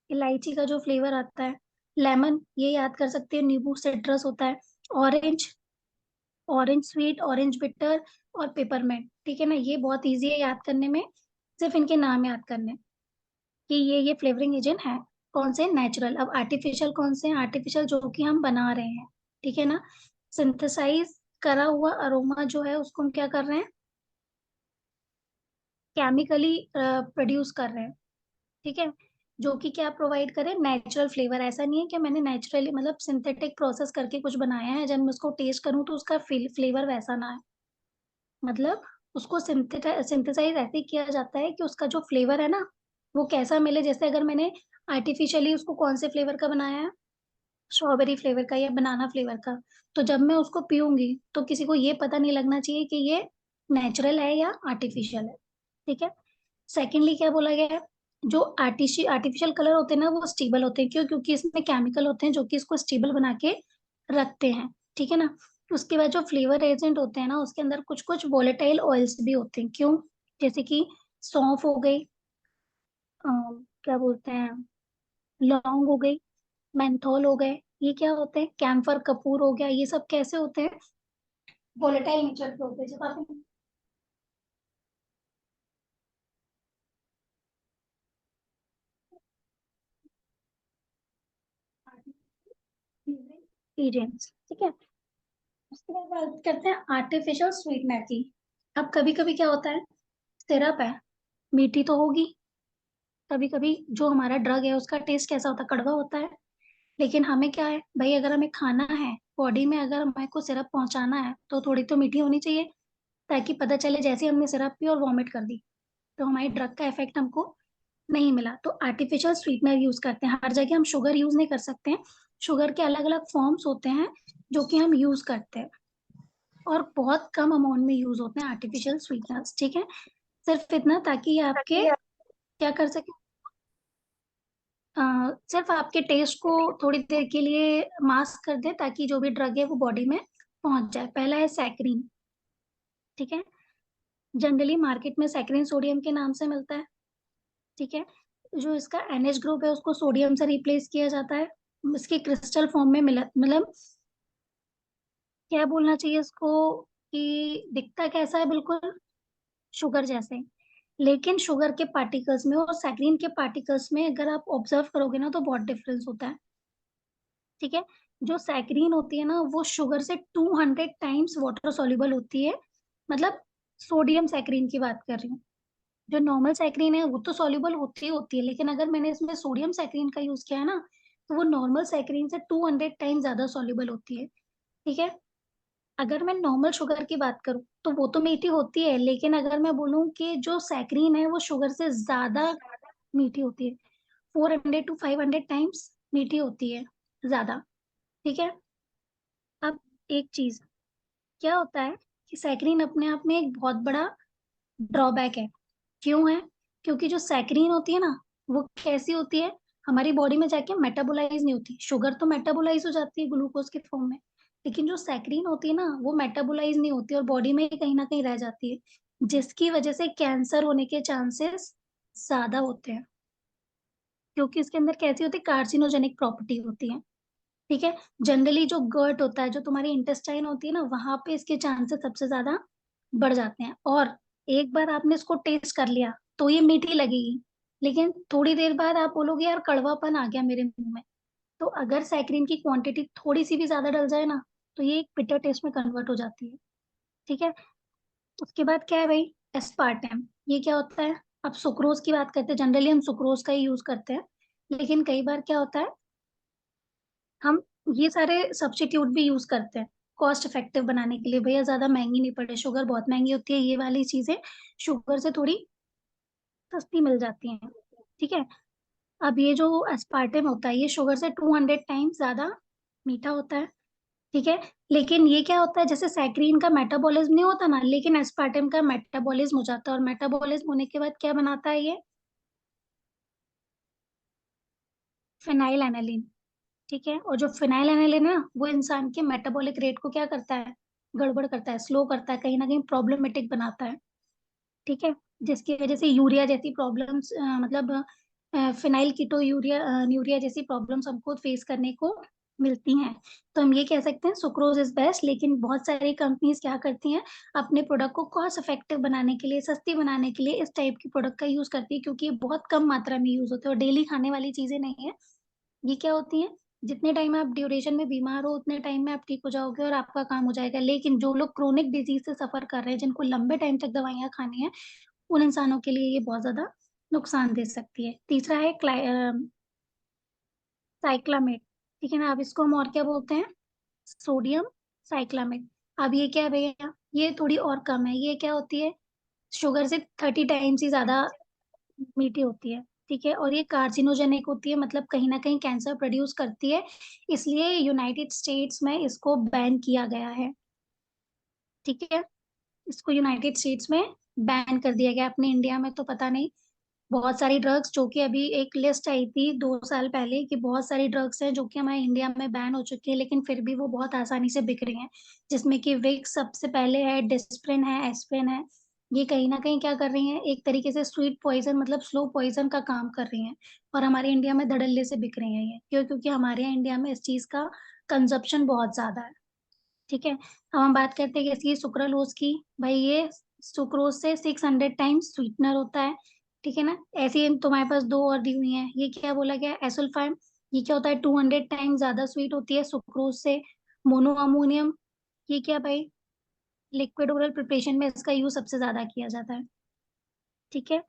इलायची का जो फ्लेवर आता है। लेमन, ये याद कर सकते हो, नींबू, सिट्रस होता है। Orange, orange sweet, orange bitter, और पेपरमेंट। ठीक है ना, ये बहुत इजी है याद करने में, सिर्फ इनके नाम याद करने कि ये फ्लेवरिंग एजेंट है। कौन से? नेचुरल। अब आर्टिफिशियल कौन से हैं? आर्टिफिशियल जो कि हम बना रहे हैं। ठीक है ना, सिंथेसाइज करा हुआ अरोमा जो है उसको हम क्या कर रहे हैं? केमिकली प्रोड्यूस कर रहे हैं। ठीक है, जो कि क्या प्रोवाइड करे? Natural flavour. ऐसा नहीं है कि मैंने नेचुरली, मतलब सिंथेटिक प्रोसेस करके कुछ बनाया है, जब मैं उसको टेस्ट करूं तो उसका फ्लेवर वैसा ना है। मतलब उसको सिंथेसाइज ऐसे किया जाता है कि उसका जो फ्लेवर है ना, वो कैसा मिले। जैसे अगर मैंने आर्टिफिशियली उसको कौन से फ्लेवर का बनाया है? स्ट्रॉबेरी फ्लेवर का या बनाना फ्लेवर का, तो जब मैं उसको पीऊंगी तो किसी को ये पता नहीं लगना चाहिए कि ये नेचुरल है या आर्टिफिशियल है। ठीक है, सेकेंडली क्या बोला गया है? जो आर्टिफिशियल कलर होते हैं ना, वो स्टेबल होते हैं। क्यों? क्योंकि इसमें केमिकल होते हैं जो कि इसको स्टेबल बना के रखते हैं। ठीक है ना, उसके बाद जो फ्लेवर एजेंट होते हैं ना, उसके अंदर कुछ कुछ वोलेटाइल ऑयल्स भी होते हैं। क्यों? जैसे कि सौंफ हो गई, क्या बोलते हैं, लौंग हो गई, मेंथोल हो गए। ये क्या होते हैं? कैम्फर कपूर हो गया। ये सब कैसे होते हैं? वोलेटाइल नेचर के होते हैं। जब आप एजेंट्स। ठीक है, उसके बाद बात करते हैं आर्टिफिशियल स्वीटनर की। अब कभी कभी क्या होता है? सिरप है, मीठी तो होगी। कभी कभी जो हमारा ड्रग है उसका टेस्ट कैसा होता है? कड़वा होता है। लेकिन हमें क्या है भाई, अगर हमें खाना है, बॉडी में अगर हमें को सिरप पहुंचाना है, तो थोड़ी तो मीठी होनी चाहिए, ताकि पता चले जैसे ही हमने सिरप पी और वॉमिट कर दी तो हमारी ड्रग का इफेक्ट हमको नहीं मिला। तो आर्टिफिशियल स्वीटनर यूज करते हैं। हर जगह हम शुगर यूज नहीं कर सकते हैं। शुगर के अलग अलग फॉर्म्स होते हैं जो कि हम यूज करते हैं, और बहुत कम अमाउंट में यूज होते हैं आर्टिफिशियल स्वीटनर्स। ठीक है, सिर्फ इतना ताकि ये आपके क्या कर सके? सिर्फ आपके टेस्ट को थोड़ी देर के लिए मास्क कर दे, ताकि जो भी ड्रग है वो बॉडी में पहुंच जाए। पहला है सैकरीन। ठीक है, जनरली मार्केट में सैकरीन सोडियम के नाम से मिलता है। ठीक है, जो इसका NH ग्रुप है उसको सोडियम से रिप्लेस किया जाता है। इसके क्रिस्टल फॉर्म में मिला, मतलब क्या बोलना चाहिए इसको, कि दिखता कैसा है? बिल्कुल शुगर जैसे। लेकिन शुगर के पार्टिकल्स में और सैकरीन के पार्टिकल्स में अगर आप ऑब्जर्व करोगे ना, तो बहुत डिफरेंस होता है। ठीक है, जो सैकरीन होती है ना, वो शुगर से 200 टाइम्स वाटर सॉल्युबल होती है। मतलब सोडियम सैकरीन की बात कर रही हूँ। जो नॉर्मल सैकरीन है वो तो सॉल्युबल होती है, लेकिन अगर मैंने इसमें सोडियम सैकरीन का यूज किया है ना, तो वो नॉर्मल सैकरीन से 200 टाइम ज्यादा सॉल्युबल होती है। ठीक है। अगर मैं नॉर्मल शुगर की बात करूँ तो वो तो मीठी होती है, लेकिन अगर मैं बोलूँ कि जो सैकरीन है वो शुगर से ज्यादा मीठी होती है, 400 to 500 टाइम्स मीठी होती है ज्यादा। ठीक है। अब एक चीज क्या होता है कि सैकरीन अपने आप में एक बहुत बड़ा ड्रॉबैक है। क्यों है? क्योंकि जो सैकरीन होती है ना, वो कैसी होती है, हमारी बॉडी में जाके मेटाबोलाइज नहीं होती। शुगर तो मेटाबोलाइज हो जाती है ग्लूकोज के फॉर्म में, लेकिन जो सैकरीन होती है ना, वो मेटाबोलाइज नहीं होती और बॉडी में ही कहीं ना कहीं रह जाती है, जिसकी वजह से कैंसर होने के चांसेस ज्यादा होते हैं। क्योंकि इसके अंदर कैसी होती है, कार्सिनोजेनिक प्रॉपर्टी होती है। ठीक है। जनरली जो गर्ट होता है, जो तुम्हारी इंटेस्टाइन होती है ना, वहां पे इसके चांसेस सबसे ज्यादा बढ़ जाते हैं। और एक बार आपने इसको टेस्ट कर लिया तो ये मीठी लगेगी, लेकिन थोड़ी देर बाद आप बोलोगे यार कड़वापन आ गया मेरे मुंह में। तो अगर सैकरीन की क्वांटिटी थोड़ी सी भी ज्यादा डल जाए ना, तो ये एक बिटर टेस्ट में कन्वर्ट हो जाती है। ठीक है। उसके बाद क्या है भाई, एस्पार्टेम। ये क्या होता है? अब सुक्रोज की बात करते हैं, जनरली हम सुक्रोज का ही यूज करते हैं, लेकिन कई बार क्या होता है, हम ये सारे सब्स्टिट्यूट भी यूज करते हैं कॉस्ट इफेक्टिव बनाने के लिए, भैया ज्यादा महंगी नहीं पड़े। शुगर बहुत महंगी होती है, ये वाली चीजें शुगर से थोड़ी सस्ती मिल जाती हैं। ठीक है। अब ये जो एस्पार्टेम होता है, ये शुगर से 200 टाइम्स ज्यादा मीठा होता है। ठीक है। लेकिन ये क्या होता है, जैसे सैकरीन का मेटाबॉलिज्म नहीं होता ना, लेकिन एस्पार्टेम का मेटाबॉलिज्म हो जाता है, और मेटाबॉलिज्म होने के बाद क्या बनाता है ये, फिनाइल एनालिन। ठीक है। और जो फिनाइल एनालिन है ना, वो इंसान के मेटाबॉलिक रेट को क्या करता है, गड़बड़ करता है, स्लो करता है, कहीं ना कहीं प्रॉब्लमेटिक बनाता है। ठीक है। जिसकी वजह से यूरिया जैसी प्रॉब्लम्स, मतलब फिनाइल कीटो यूरिया यूरिया जैसी प्रॉब्लम्स हमको फेस करने को मिलती हैं। तो हम ये कह सकते हैं सुक्रोज इज बेस्ट, लेकिन बहुत सारी कंपनीज क्या करती हैं, अपने प्रोडक्ट को कॉस्ट इफेक्टिव बनाने के लिए, सस्ती बनाने के लिए इस टाइप की प्रोडक्ट का यूज करती है, क्योंकि ये बहुत कम मात्रा में यूज होते हैं और डेली खाने वाली चीजें नहीं है। ये क्या होती है, जितने टाइम आप ड्यूरेशन में बीमार हो उतने टाइम में आप ठीक हो जाओगे और आपका काम हो जाएगा। लेकिन जो लोग क्रोनिक डिजीज से सफर कर रहे हैं, जिनको लंबे टाइम तक दवाइयां खानी है, उन इंसानों के लिए ये बहुत ज्यादा नुकसान दे सकती है। तीसरा है साइक्लामेट। ठीक है ना, अब इसको हम और क्या बोलते हैं, सोडियम साइक्लामेट। अब ये क्या है भैया, ये थोड़ी और कम है। ये क्या होती है, शुगर से 30 टाइम्स ही ज्यादा मीठी होती है। ठीक है। और ये कार्सिनोजेनिक होती है, मतलब कहीं ना कहीं कैंसर प्रोड्यूस करती है, इसलिए यूनाइटेड स्टेट्स में इसको बैन किया गया है। ठीक है। इसको यूनाइटेड स्टेट्स में बैन कर दिया गया। अपने इंडिया में तो पता नहीं, बहुत सारी ड्रग्स, जो कि अभी एक लिस्ट आई थी 2 साल पहले कि बहुत सारी ड्रग्स हैं जो कि हमारे इंडिया में बैन हो चुकी है, लेकिन फिर भी वो बहुत आसानी से बिक रही हैं। जिसमें कि विक्स सबसे पहले है, डिस्प्रिन है, एस्प्रिन है। ये कहीं ना कहीं क्या कर रही हैं, एक तरीके से स्वीट पॉइजन, मतलब स्लो पॉइजन का काम कर रही हैं, और हमारे इंडिया में धड़ल्ले से बिक रही हैं ये। क्यों? क्योंकि हमारे यहाँ इंडिया में इस चीज का कंजप्शन बहुत ज्यादा है। ठीक है। अब हम बात करते हैं कि इसकी सुक्रालोज की। भाई ये सुक्रोज से 600 टाइम्स स्वीटनर होता है। ठीक है ना। ऐसे ही तुम्हारे पास दो और दी हुई है, ये क्या बोला गया, एसुल्फाम। ये क्या होता है, 200 टाइम्स ज्यादा स्वीट होती है सुक्रोज से। मोनो अमोनियम, ये क्या भाई, लिक्विड ओरल प्रिपरेशन में इसका यूज सबसे ज्यादा किया जाता है। ठीक है।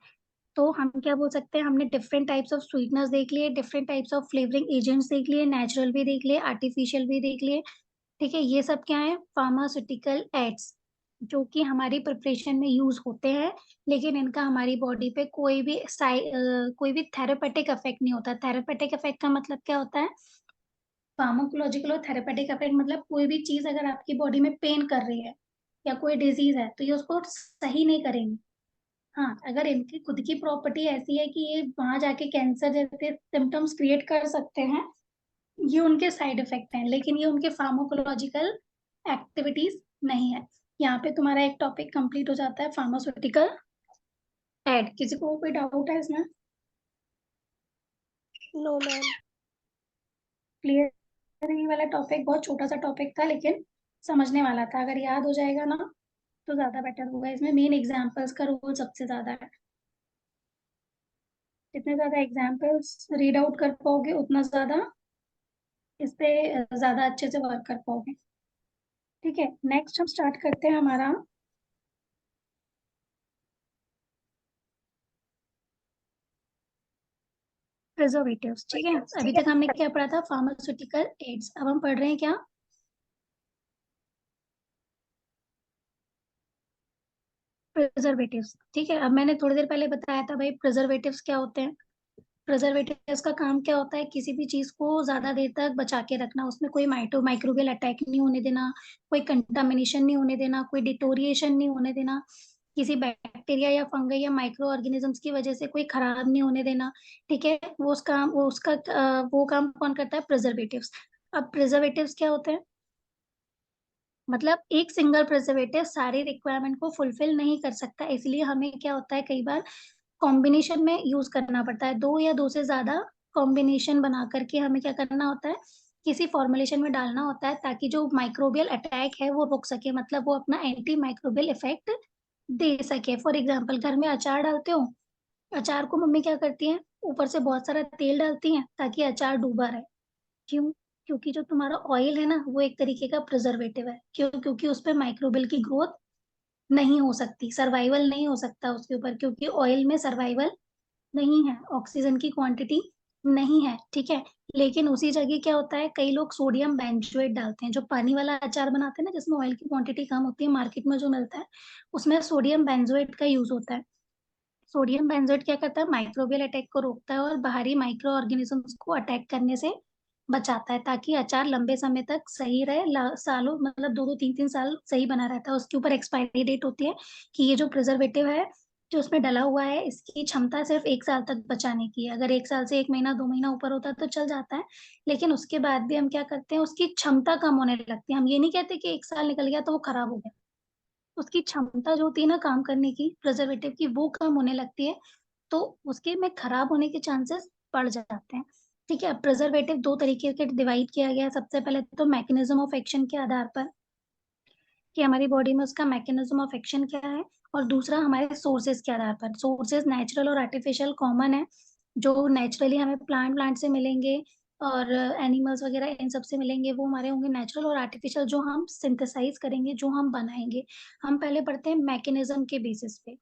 तो हम क्या बोल सकते हैं, हमने डिफरेंट टाइप्स ऑफ स्वीटनर्स देख लिए, different types of flavouring agents देख लिए, नेचुरल भी देख लिए, आर्टिफिशियल भी देख लिए। ठीक है। ये सब क्या है, फार्मास्यूटिकल एड्स, जो कि हमारी प्रिपरेशन में यूज होते हैं, लेकिन इनका हमारी बॉडी पे कोई भी थेरेपेटिक इफेक्ट नहीं होता। थेरेपेटिक इफेक्ट का मतलब क्या होता है, फार्माकोलॉजिकल और थेरेपेटिक इफेक्ट मतलब कोई भी चीज अगर आपकी बॉडी में पेन कर रही है या कोई डिजीज है, तो ये उसको सही नहीं करेंगे। हाँ, अगर इनकी खुद की प्रॉपर्टी ऐसी है कि ये वहां जाके कैंसर जैसे सिम्टम्स क्रिएट कर सकते हैं, ये उनके साइड इफेक्ट हैं, लेकिन ये उनके फार्माकोलॉजिकल एक्टिविटीज नहीं है। यहाँ पे तुम्हारा एक टॉपिक कंप्लीट हो जाता है, फार्मास्यूटिकल एड। किसी को कोई डाउट है इसमें? No ma'am. क्लियर? ये वाला टॉपिक बहुत छोटा सा टॉपिक था, लेकिन समझने वाला था। अगर याद हो जाएगा ना तो ज्यादा बेटर होगा। इसमें मेन एग्जाम्पल्स का रोल सबसे ज्यादा है। जितने ज्यादा एग्जाम्पल्स रीड आउट कर पाओगे, उतना ज्यादा इस पे ज्यादा अच्छे से वर्क कर पाओगे। ठीक है। नेक्स्ट हम स्टार्ट करते हैं हमारा प्रिजर्वेटिव्स। ठीक है, अभी तक हमने क्या पढ़ा था? Pharmaceutical ads. अब हम पढ़ रहे हैं क्या? प्रिजर्वेटिव्स। ठीक है, अब मैंने थोड़ी देर पहले बताया था भाई प्रिजर्वेटिव्स क्या होते हैं। प्रिजर्वेटिव्स का काम क्या होता है? किसी भी चीज को ज्यादा देर तक बचा के रखना, उसमें कोई माइक्रोबियल अटैक नहीं होने देना, कोई कंटामिनेशन नहीं होने देना, कोई डिटोरिएशन नहीं होने देना, किसी बैक्टीरिया या फंगस या माइक्रो ऑर्गेनिजम्स की वजह से कोई खराब नहीं होने देना। ठीक है, वो काम कौन करता है? प्रिजर्वेटिव्स। अब प्रिजर्वेटिव्स क्या होते हैं? मतलब एक सिंगल प्रिजर्वेटिव सारी रिक्वायरमेंट को फुलफिल नहीं कर सकता, इसलिए हमें क्या होता है, कई बार कॉम्बिनेशन में यूज करना पड़ता है। दो या दो से ज्यादा कॉम्बिनेशन बना करके हमें क्या करना होता है, किसी फॉर्मुलेशन में डालना होता है, ताकि जो माइक्रोबियल अटैक है वो रुक सके, मतलब वो अपना एंटी माइक्रोबियल इफेक्ट दे सके। फॉर एग्जाम्पल, घर में अचार डालते हो, अचार को मम्मी क्या करती है, ऊपर से बहुत सारा तेल डालती है ताकि अचार डूबा रहे। क्यों? क्योंकि जो तुम्हारा ऑयल है ना, वो एक तरीके का प्रिजर्वेटिव है। क्यों? क्योंकि उस पर माइक्रोबियल की ग्रोथ नहीं हो सकती, सर्वाइवल नहीं हो सकता उसके ऊपर, क्योंकि ऑयल में सर्वाइवल नहीं है, ऑक्सीजन की क्वांटिटी नहीं है। ठीक है, लेकिन उसी जगह क्या होता है, कई लोग सोडियम बेंजोएट डालते हैं। जो पानी वाला अचार बनाते हैं ना, जिसमें ऑयल की क्वांटिटी कम होती है, मार्केट में जो मिलता है, उसमें सोडियम बेंजोएट का यूज होता है। सोडियम बेंजोएट क्या करता है, माइक्रोबियल अटैक को रोकता है और बाहरी माइक्रो ऑर्गेनिजम्स को अटैक करने से बचाता है, ताकि अचार लंबे समय तक सही रहे, सालों, मतलब 2-2 3-3 साल सही बना रहता है। उसके ऊपर एक्सपायरी डेट होती है कि ये जो प्रिजर्वेटिव है जो उसमें डला हुआ है, इसकी क्षमता सिर्फ 1 साल तक बचाने की है। अगर 1 साल से 1 महीना 2 महीना ऊपर होता है तो चल जाता है, लेकिन उसके बाद भी हम क्या करते हैं, उसकी क्षमता कम होने लगती है। हम ये नहीं कहते कि 1 साल निकल गया तो वो खराब हो गया, उसकी क्षमता जो होती है ना काम करने की, प्रिजर्वेटिव की, वो कम होने लगती है, तो उसके में खराब होने के चांसेस बढ़ जाते हैं। ठीक है, प्रिजर्वेटिव दो तरीके के डिवाइड किया गया है। सबसे पहले तो मैकेनिज्म ऑफ एक्शन के आधार पर, कि हमारी बॉडी में उसका मैकेनिज्म ऑफ एक्शन क्या है, और दूसरा हमारे सोर्सेज के आधार पर। सोर्सेज नेचुरल और आर्टिफिशियल कॉमन है। जो नेचुरली हमें प्लांट से मिलेंगे और एनिमल्स वगैरह इन सब से मिलेंगे, वो हमारे होंगे नेचुरल, और आर्टिफिशियल जो हम सिंथेसाइज करेंगे, जो हम बनाएंगे। हम पहले पढ़ते हैं मैकेनिज्म के बेसिस पे।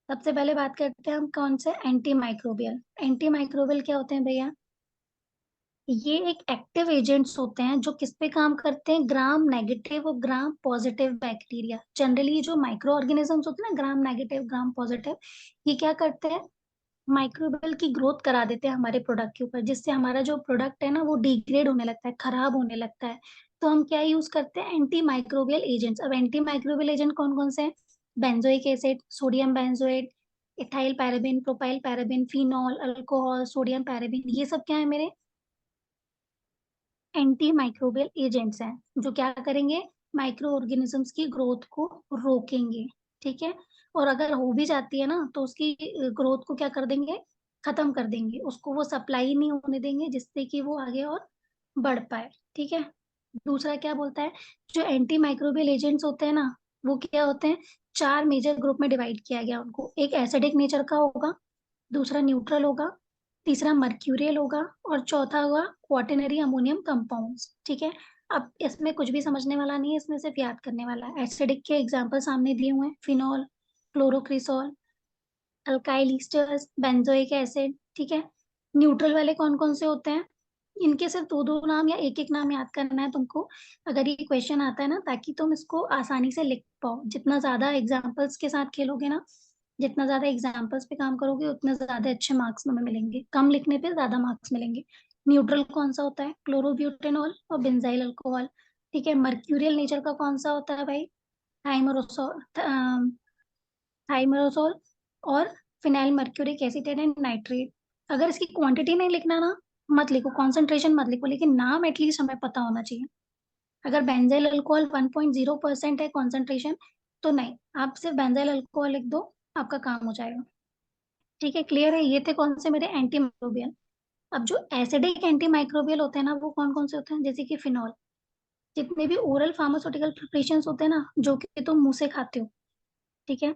सबसे पहले बात करते हैं हम कौन से, एंटी माइक्रोबियल। एंटी माइक्रोबियल क्या होते हैं भैया? ये एक एक्टिव एजेंट्स होते हैं जो किस पे काम करते हैं, ग्राम नेगेटिव और ग्राम पॉजिटिव बैक्टीरिया। जनरली जो माइक्रो ऑर्गेनिजम्स होते हैं ना, ग्राम नेगेटिव ग्राम पॉजिटिव, ये क्या करते हैं, माइक्रोबियल की ग्रोथ करा देते हैं हमारे प्रोडक्ट के ऊपर, जिससे हमारा जो प्रोडक्ट है ना वो डिग्रेड होने लगता है, खराब होने लगता है। तो हम क्या यूज करते हैं, एंटी माइक्रोबियल एजेंट्स। अब एंटी माइक्रोबियल एजेंट कौन कौन से हैं? Benzoic acid, sodium benzoate, ethyl paraben, propyl paraben, phenol, alcohol, sodium paraben, ये सब क्या है मेरे एंटी माइक्रोबियल एजेंट्स हैं, जो क्या करेंगे, माइक्रो ऑर्गेनिजम्स की ग्रोथ को रोकेंगे। ठीक है, और अगर हो भी जाती है ना तो उसकी ग्रोथ को क्या कर देंगे, खत्म कर देंगे, उसको वो सप्लाई नहीं होने देंगे, जिससे कि वो आगे और बढ़ पाए। ठीक है, दूसरा क्या बोलता है, जो एंटी माइक्रोबियल एजेंट्स होते हैं ना, वो क्या होते हैं, 4 मेजर ग्रुप में डिवाइड किया गया उनको। एक एसिडिक नेचर का होगा, दूसरा न्यूट्रल होगा, तीसरा मर्क्यूरियल होगा, और चौथा होगा क्वाटरनरी अमोनियम कंपाउंड्स। ठीक है, अब इसमें कुछ भी समझने वाला नहीं है, इसमें सिर्फ याद करने वाला है। एसिडिक के एग्जांपल सामने दिए हुए हैं, phenol, chlorocresol, alkyl esters, benzoic acid. ठीक है, न्यूट्रल वाले कौन कौन से होते हैं, इनके सिर्फ दो दो नाम या एक एक नाम याद करना है तुमको, अगर ये क्वेश्चन आता है ना, ताकि तुम इसको आसानी से लिख पाओ। जितना ज्यादा एग्जाम्पल्स के साथ खेलोगे ना, जितना ज्यादा एग्जाम्पल्स पे काम करोगे, उतने ज्यादा अच्छे मार्क्स तुम्हें मिलेंगे, कम लिखने पे ज्यादा मार्क्स मिलेंगे। न्यूट्रल कौन सा होता है, क्लोरोब्यूटेनॉल और बेंजाइल अल्कोहल। ठीक है, मर्क्यूरियल नेचर का कौन सा होता है भाई, थाइमरोसोल, थाइमरोसोल और phenyl mercuric acid and nitrate. अगर इसकी क्वांटिटी नहीं लिखना ना, मत लिखो, कॉन्सेंट्रेशन मत लिखो, लेकिन नाम एटलीस्ट हमें पता होना चाहिए। अगर बेंजाइल अल्कोहल 1.0% है कॉन्सेंट्रेशन, तो नहीं, आप सिर्फ बेंजाइल अल्कोहल लिख दो, आपका काम हो जाएगा। ठीक है, क्लियर है? ये थे कौन से मेरे एंटी माइक्रोबियल। अब जो एसिडिक एंटी माइक्रोबियल होते हैं ना, वो कौन कौन से होते हैं, जैसे कि फिनॉल। जितने भी ओरल फार्मास्यूटिकल प्रिपरेशन होते हैं ना, जो कि तुम मुंह से खाते हो, ठीक है,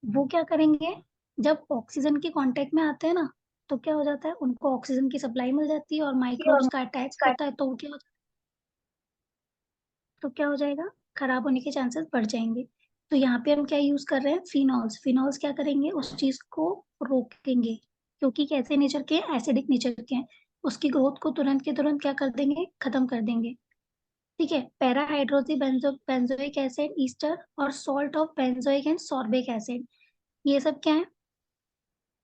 वो क्या करेंगे, जब ऑक्सीजन के कांटेक्ट में आते हैं ना, तो क्या हो जाता है, उनको ऑक्सीजन की सप्लाई मिल जाती है और माइक्रोब्स का अटैक होता है, तो क्या हो जाएगा, खराब होने के चांसेस बढ़ जाएंगे। तो यहाँ पे हम क्या यूज कर रहे हैं, फिनॉल्स। फिनॉल्स क्या करेंगे, उस चीज को रोकेंगे, क्योंकि कैसे नेचर के हैं, एसिडिक नेचर के हैं, उसकी ग्रोथ को तुरंत के तुरंत क्या कर देंगे, खत्म कर देंगे। ठीक है। Para hydroxy benzoic acid, ester और salt of benzoic and sorbic acid, ये सब क्या है,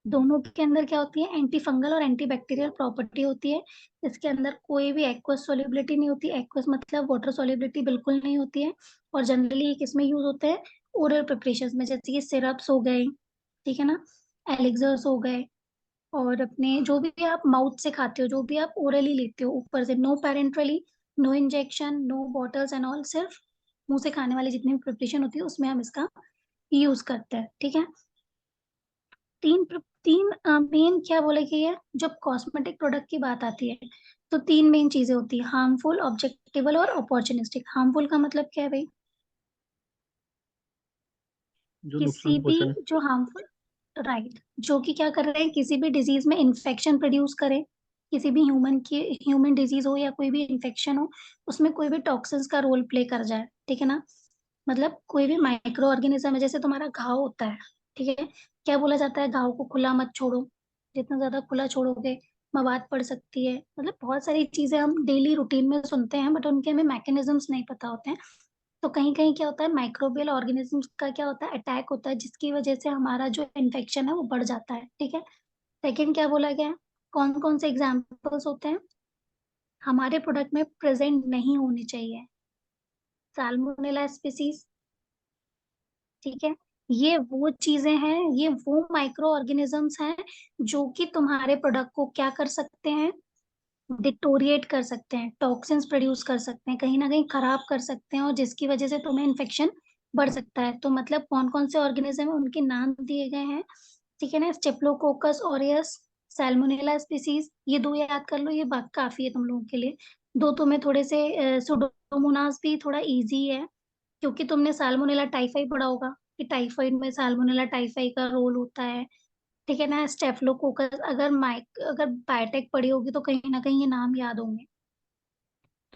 दोनों के अंदर क्या होती है, एंटी फंगल और एंटी बैक्टीरियल प्रॉपर्टी होती है। इसके अंदर कोई भी एक्वस सोल्युबिलिटी नहीं होती, एक्वस मतलब वाटर सोल्युबिलिटी बिल्कुल नहीं होती है। और जनरली ये किसमें यूज होते हैं, ओरल प्रिपरेशन में, जैसे कि सिरप्स हो गए, ठीक है ना, एलिक्सर्स हो गए, और अपने जो भी आप माउथ से खाते हो, जो भी आप ओरली लेते हो ऊपर से, no parenterally, no injection, no bottles and all, सिर्फ मुंह से खाने वाली जितनी भी प्रिपरेशन होती है उसमें हम इसका यूज करते हैं। ठीक है। तीन मेन क्या बोले कि ये जब कॉस्मेटिक प्रोडक्ट की बात आती है तो तीन मेन चीजें होती है, हार्मफुल, ऑब्जेक्टेबल और अपॉर्चुनिस्टिक। हार्मफुल का मतलब क्या है भाई, जो किसी नुकसान भी पहुंचाए। जो हार्मफुल, राइट, जो कि क्या कर रहे हैं, किसी भी डिजीज में इन्फेक्शन प्रोड्यूस करे, किसी भी ह्यूमन डिजीज हो या कोई भी इन्फेक्शन हो, उसमें कोई भी टॉक्सिन्स का रोल प्ले कर जाए। ठीक है ना, मतलब कोई भी माइक्रो ऑर्गेनिज्म है, जैसे तुम्हारा घाव होता है, ठीक है, क्या बोला जाता है, घाव को खुला मत छोड़ो, जितना ज्यादा खुला छोड़ोगे मवाद पड़ सकती है, मतलब बहुत सारी चीजें हम डेली रूटीन में सुनते हैं, बट उनके हमें मैकेनिज्म्स नहीं पता होते हैं। तो कहीं कहीं क्या होता है, माइक्रोबियल ऑर्गेनिजम्स का क्या होता है, अटैक होता है, जिसकी वजह से हमारा जो इन्फेक्शन है वो बढ़ जाता है। ठीक है। सेकंड क्या बोला गया है, कौन कौन से एग्जाम्पल्स होते हैं हमारे प्रोडक्ट में प्रेजेंट नहीं होने चाहिए, साल्मोनेला स्पीसीज, ठीक है, ये वो चीजें हैं, ये वो माइक्रो ऑर्गेनिजम्स हैं जो कि तुम्हारे प्रोडक्ट को क्या कर सकते हैं, डिटोरिएट कर सकते हैं, टॉक्सिन्स प्रोड्यूस कर सकते हैं, कहीं ना कहीं खराब कर सकते हैं, और जिसकी वजह से तुम्हें इन्फेक्शन बढ़ सकता है। तो मतलब कौन कौन से ऑर्गेनिज्म है उनके नाम दिए गए हैं। ठीक है ना, स्टेप्लोकोकस ऑरियस, सैल्मोनेला स्पीसीज, ये दो याद कर लो, ये काफी है तुम लोगों के लिए। दो तुम्हें थोड़े से सुडोमोनास भी थोड़ा इजी है, क्योंकि तुमने साल्मोनेला टाइफाई पढ़ा होगा कि टाइफाइड में साल्मोनेला टाइफाई का रोल होता है। ठीक है ना, स्टेफलोकोकस, अगर बायोटेक पढ़ी होगी तो कहीं ना कहीं ये नाम याद होंगे,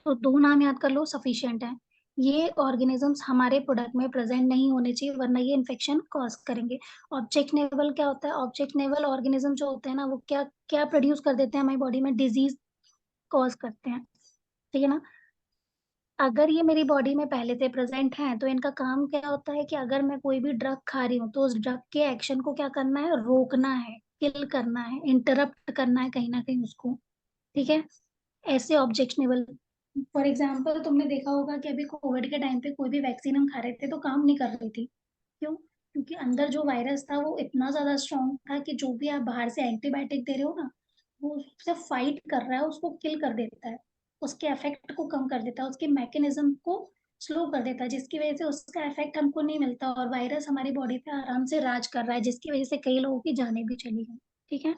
तो दो नाम याद कर लो, सफिशिएंट है। ये ऑर्गेनिजम्स हमारे प्रोडक्ट में प्रेजेंट नहीं होने चाहिए, वरना ये इन्फेक्शन कॉज करेंगे। ऑब्जेक्ट नेबल क्या होता है, ऑब्जेक्ट नेबल ऑर्गेनिज्म जो होते हैं ना, वो क्या क्या प्रोड्यूस कर देते हैं हमारी बॉडी में, डिजीज कॉज करते हैं। ठीक है ना, अगर ये मेरी बॉडी में पहले से प्रेजेंट है तो इनका काम क्या होता है कि अगर मैं कोई भी ड्रग खा रही हूँ तो उस ड्रग के एक्शन को क्या करना है, रोकना है, किल करना है, इंटरप्ट करना है कहीं ना कहीं उसको। ठीक है। ऐसे ऑब्जेक्शनेबल, फॉर एग्जाम्पल तुमने देखा होगा कि अभी कोविड के टाइम पे कोई भी वैक्सीन हम खा रहे थे तो काम नहीं कर रही थी। क्यों? क्योंकि अंदर जो वायरस था वो इतना ज्यादा स्ट्रांग था कि जो भी आप बाहर से एंटीबायोटिक दे रहे हो ना, वो उससे फाइट कर रहा है, उसको किल कर देता है, उसके इफेक्ट को कम कर देता है, उसके मैकेनिज्म को स्लो कर देता है, जिसकी वजह से उसका इफेक्ट हमको नहीं मिलता और वायरस हमारी बॉडी पे आराम से राज कर रहा है, जिसकी वजह से कई लोगों की जानें भी चली गई। ठीक है।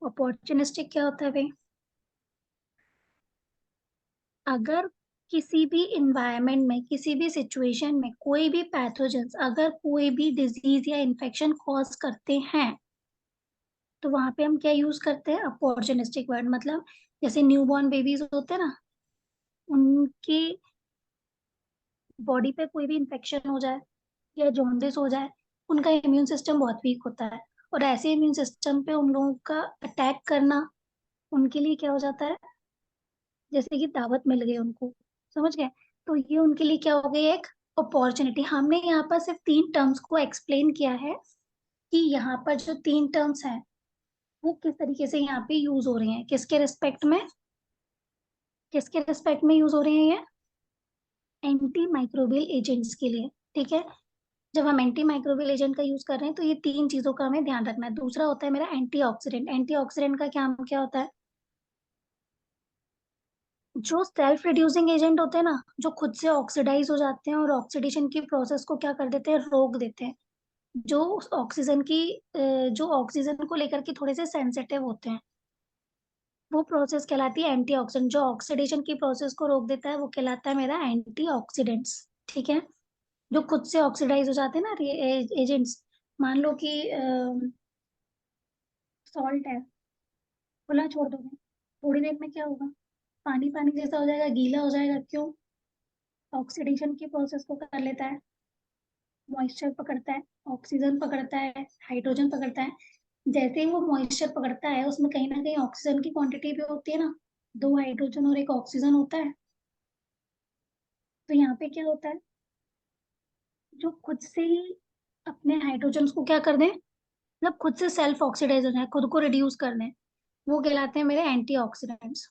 अपॉर्चुनिस्टिक क्या होता है भाई, अगर किसी भी इन्वायरमेंट में, किसी भी सिचुएशन में कोई भी पैथोजेंस अगर कोई भी डिजीज या इन्फेक्शन कॉज करते हैं, तो वहां पे हम क्या यूज करते हैं, अपॉर्चुनिस्टिक वर्ड, मतलब जैसे न्यूबॉर्न बेबीज होते हैं ना, उनकी बॉडी पे कोई भी इन्फेक्शन हो जाए या जॉन्डिस हो जाए, उनका इम्यून सिस्टम बहुत वीक होता है, और ऐसे इम्यून सिस्टम पे उन लोगों का अटैक करना उनके लिए क्या हो जाता है, जैसे कि दावत मिल गई उनको, समझ गए। तो ये उनके लिए क्या हो गई, एक अपॉर्चुनिटी। हमने यहाँ पर सिर्फ तीन टर्म्स को एक्सप्लेन किया है कि यहाँ पर जो तीन टर्म्स हैं वो किस तरीके से यहाँ पे यूज हो रही हैं, किसके रिस्पेक्ट में, किसके रिस्पेक्ट में यूज हो रही हैं, ये एंटी माइक्रोबियल एजेंट्स के लिए। ठीक है। जब हम एंटी माइक्रोबियल एजेंट का यूज कर रहे हैं तो ये तीन चीजों का हमें ध्यान रखना है। दूसरा होता है मेरा एंटीऑक्सीडेंट। एंटीऑक्सीडेंट का क्या होता है, जो सेल्फ रिड्यूसिंग एजेंट होते हैं ना, जो खुद से ऑक्सीडाइज हो जाते हैं और ऑक्सीडेशन की प्रोसेस को क्या कर देते हैं, रोक देते हैं, जो ऑक्सीजन की जो ऑक्सीजन को लेकर के थोड़े से सेंसिटिव होते हैं, वो प्रोसेस कहलाती है एंटीऑक्सीडेंट। जो ऑक्सीडेशन की प्रोसेस को रोक देता है वो कहलाता है मेरा एंटीऑक्सीडेंट्स। ठीक है। जो खुद से ऑक्सीडाइज हो जाते हैं ना एजेंट्स, मान लो कि सॉल्ट है, खुला छोड़ दोगे, थोड़ी देर में क्या होगा, पानी पानी जैसा हो जाएगा, गीला हो जाएगा। क्यों? ऑक्सीडेशन की प्रोसेस को कर लेता है, मॉइस्चर पकड़ता है, ऑक्सीजन पकड़ता है, हाइड्रोजन पकड़ता है, जैसे ही वो मॉइस्चर पकड़ता है उसमें कहीं ना कहीं ऑक्सीजन की क्वांटिटी भी होती है ना, 2 हाइड्रोजन और एक ऑक्सीजन होता है। तो यहाँ पे क्या होता है, जो खुद से ही अपने हाइड्रोजन को क्या कर दें, मतलब खुद से सेल्फ ऑक्सीडाइज हो जाए, खुद को रिड्यूस कर दें, वो कहलाते हैं मेरे एंटीऑक्सीडेंट्स।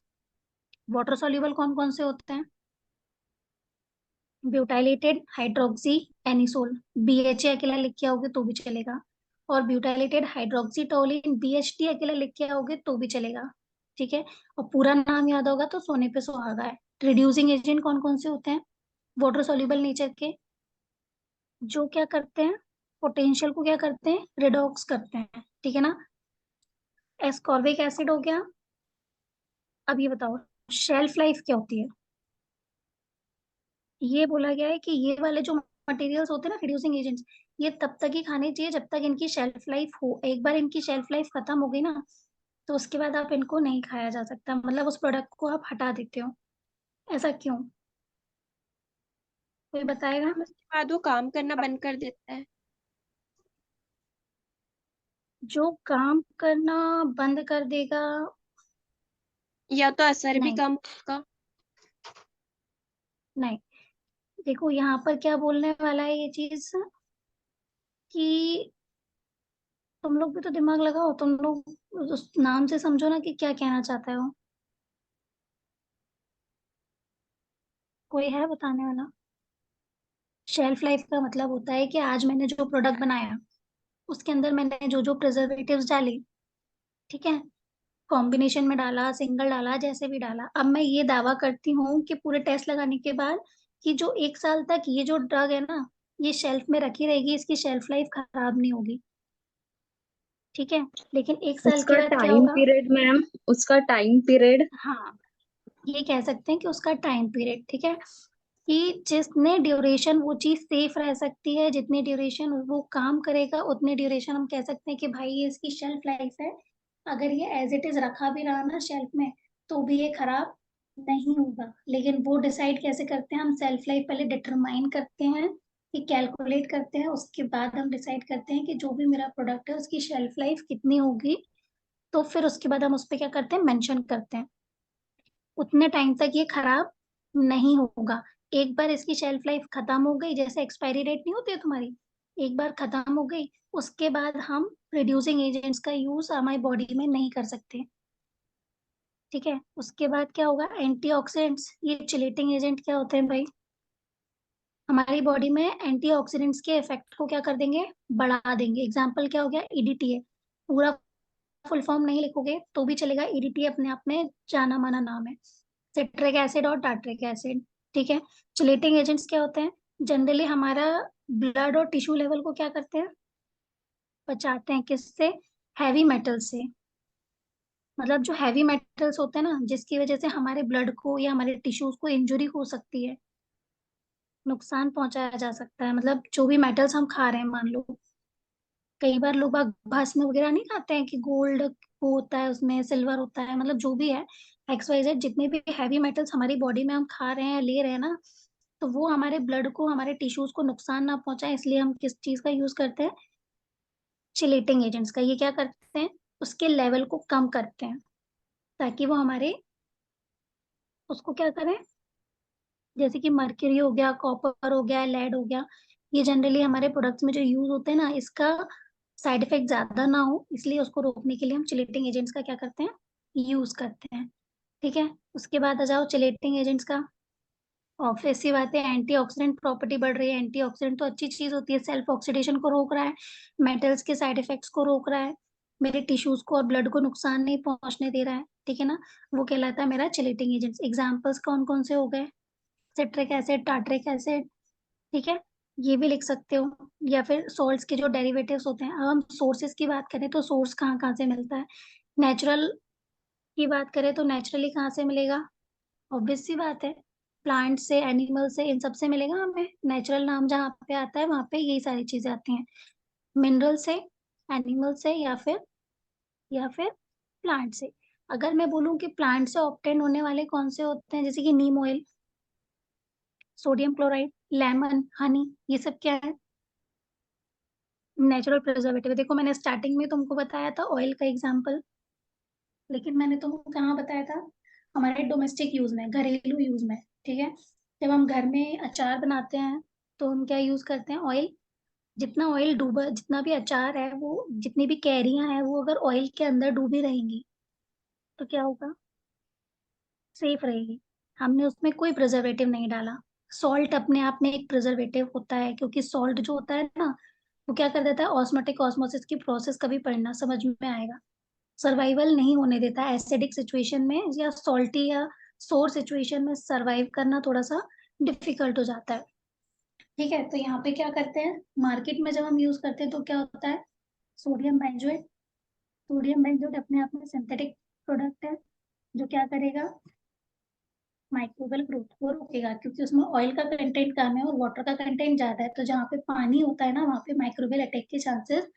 वाटर सॉल्युबल कौन कौन से होते हैं? ब्यूटाइलेटेड हाइड्रोक्सी एनिसोल, BHA अकेला लिख के आओगे तो भी चलेगा, और ब्यूटाइलेटेड हाइड्रोक्सी टोलिन BHT अकेला लिख के आओगे तो भी चलेगा। ठीक है, और पूरा नाम याद होगा तो सोने पे सुहागा है। रिड्यूसिंग एजेंट कौन कौन से होते हैं? वाटर सॉल्युबल नेचर के, जो क्या करते हैं, पोटेंशियल को क्या करते हैं, रिडॉक्स करते हैं। ठीक है ना? एस्कॉर्बिक एसिड हो गया। अब ये बताओ, शेल्फ लाइफ क्या होती है? ये बोला गया है कि ये वाले जो मटेरियल्स होते हैं ना, रिड्यूसिंग एजेंट्स, ये तब तक ही खाने चाहिए जब तक इनकी शेल्फ लाइफ हो। एक बार इनकी शेल्फ लाइफ खत्म हो गई ना, तो उसके बाद आप इनको नहीं खाया जा सकता, मतलब उस प्रोडक्ट को आप हटा देते हो। ऐसा क्यों? कोई बताएगा? मैम उसके बाद वो काम करना बंद कर देता है। जो काम करना बंद कर देगा? या तो असर भी नहीं, कम होगा। नहीं। देखो यहाँ पर क्या बोलने वाला है ये चीज, कि तुम लोग भी तो दिमाग लगाओ, तुम लोग उस नाम से समझो ना कि क्या कहना चाहता है वो। कोई है बताने वाला? शेल्फ लाइफ का मतलब होता है कि आज मैंने जो प्रोडक्ट बनाया, उसके अंदर मैंने जो जो प्रिजर्वेटिव्स डाले, ठीक है, कॉम्बिनेशन में डाला, सिंगल डाला, जैसे भी डाला, अब मैं ये दावा करती हूँ कि पूरे टेस्ट लगाने के बाद, कि जो 1 साल तक ये जो ड्रग है ना, ये शेल्फ में रखी रहेगी, इसकी शेल्फ लाइफ खराब नहीं होगी। ठीक है, लेकिन 1 साल के उसका बाद क्या टाइम होगा? पीरियड मैम, उसका टाइम पीरियड। हाँ, ये कह सकते हैं कि उसका टाइम पीरियड, ठीक है, कि जितने ड्यूरेशन वो चीज सेफ रह सकती है, जितने ड्यूरेशन वो काम करेगा, उतने ड्यूरेशन हम कह सकते हैं कि भाई ये इसकी शेल्फ लाइफ है। अगर ये एज इट इज रखा भी रहा ना शेल्फ में, तो भी ये खराब नहीं होगा। लेकिन वो डिसाइड कैसे करते हैं, हम सेल्फ लाइफ पहले डिटरमाइन करते हैं, कि कैलकुलेट करते हैं, उसके बाद हम डिसाइड करते हैं कि जो भी मेरा प्रोडक्ट है उसकी शेल्फ लाइफ कितनी होगी। तो फिर उसके बाद हम उस पर क्या करते हैं, मेंशन करते हैं, उतने टाइम तक ये खराब नहीं होगा। एक बार इसकी शेल्फ लाइफ खत्म हो गई, जैसे एक्सपायरी डेट नहीं होती है तुम्हारी, एक बार खत्म हो गई, उसके बाद हम रिड्यूसिंग एजेंट्स का यूज हमारी बॉडी में नहीं कर सकते। ठीक है, उसके बाद क्या होगा, एंटीऑक्सीडेंट्स, ये चिलेटिंग एजेंट क्या होते हैं भाई? हमारी बॉडी में एंटीऑक्सीडेंट्स के इफेक्ट को क्या कर देंगे, बढ़ा देंगे। एग्जाम्पल क्या हो गया, EDTA। पूरा फुल फॉर्म नहीं लिखोगे तो भी चलेगा, EDTA अपने आप में जाना माना नाम है, सिट्रिक एसिड और टार्ट्रिक एसिड। ठीक है, चिलेटिंग एजेंट्स क्या होते हैं, जनरली हमारा ब्लड और टिश्यू लेवल को क्या करते हैं, बचाते हैं, किससे, हैवी मेटल से। मतलब जो हैवी मेटल्स होते हैं ना, जिसकी वजह से हमारे ब्लड को या हमारे टिश्यूज को इंजरी हो सकती है, नुकसान पहुंचाया जा सकता है। मतलब जो भी मेटल्स हम खा रहे हैं, मान लो कई बार लोग भस्म वगैरह नहीं खाते हैं, कि गोल्ड होता है उसमें, सिल्वर होता है, मतलब जो भी है, XYZ, जितने भी हैवी मेटल्स हमारी बॉडी में हम खा रहे हैं, ले रहे हैं ना, तो वो हमारे ब्लड को, हमारे टिश्यूज को नुकसान ना पहुंचाए, इसलिए हम किस चीज का यूज करते हैं, चिलेटिंग एजेंट्स का। ये क्या करते हैं, उसके लेवल को कम करते हैं, ताकि वो हमारे, उसको क्या करें, जैसे कि मर्क्यूरी हो गया, कॉपर हो गया, लेड हो गया, ये जनरली हमारे प्रोडक्ट्स में जो यूज होते हैं ना, इसका साइड इफेक्ट ज्यादा ना हो, इसलिए उसको रोकने के लिए हम चिलेटिंग एजेंट्स का क्या करते हैं, यूज करते हैं। ठीक है, उसके बाद आ जाओ चिलेटिंग एजेंट्स का। ऑब्वियस सी बात है, एंटीऑक्सीडेंट प्रॉपर्टी बढ़ रही है। एंटीऑक्सीडेंट तो अच्छी चीज होती है, सेल्फ ऑक्सीडेशन को रोक रहा है, मेटल्स के साइड इफेक्ट्स को रोक रहा है, मेरे टिश्यूज को और ब्लड को नुकसान नहीं पहुंचने दे रहा है। ठीक है ना? वो कहलाता है मेरा चिलेटिंग एजेंट्स। एग्जाम्पल्स कौन कौन से हो गए, सिट्रिक एसिड, टार्ट्रिक एसिड। ठीक है, ये भी लिख सकते हो, या फिर सोल्ट्स के जो डेरिवेटिव्स होते हैं। अब हम सोर्सेज की बात करें तो सोर्स कहाँ कहाँ से मिलता है, नेचुरल की बात करें तो नेचुरली कहाँ से मिलेगा, ऑब्वियस सी बात है, प्लांट से, एनिमल से, इन सब से मिलेगा हमें। नेचुरल नाम जहाँ पे आता है वहां पे यही सारी चीजें आती हैं, मिनरल से, एनिमल से, या फिर प्लांट से। अगर मैं बोलूँ कि प्लांट से ऑब्टेन होने वाले कौन से होते हैं, जैसे कि neem oil, sodium chloride, lemon, honey, ये सब क्या है, नेचुरल प्रिजर्वेटिव, देखो मैंने स्टार्टिंग में तुमको बताया था ऑयल का एग्जांपल, लेकिन मैंने तुमको कहाँ बताया था, हमारे डोमेस्टिक यूज में, घरेलू यूज में। ठीक है, जब हम घर में अचार बनाते हैं तो हम क्या यूज करते हैं, ऑयल। जितना ऑयल डूबा, जितना भी अचार है वो, जितनी भी कैरियां हैं वो अगर ऑयल के अंदर डूबी रहेंगी तो क्या होगा, सेफ रहेगी। हमने उसमें कोई प्रिजर्वेटिव नहीं डाला। सॉल्ट अपने आप में एक प्रिजर्वेटिव होता है, क्योंकि सॉल्ट जो होता है ना, वो क्या कर देता है, ऑस्मोटिक ऑस्मोसिस की प्रोसेस कभी पढ़ना समझ में आएगा, सर्वाइवल नहीं होने देता एसिडिक सिचुएशन में या सॉल्टी या सोर सिचुएशन में सर्वाइव करना थोड़ा सा डिफिकल्ट हो जाता है। ठीक है, तो यहाँ पे क्या करते हैं, मार्केट में जब हम यूज करते हैं तो क्या होता है, सोडियम बेंजोएट। सोडियम बेंजोएट अपने आप में सिंथेटिक प्रोडक्ट है, जो क्या करेगा, माइक्रोबियल ग्रोथ को रोकेगा, क्योंकि उसमें ऑयल का कंटेंट कम है और वाटर का कंटेंट ज्यादा है, तो जहाँ पे पानी होता है ना वहाँ पे माइक्रोबियल अटैक के चांसेस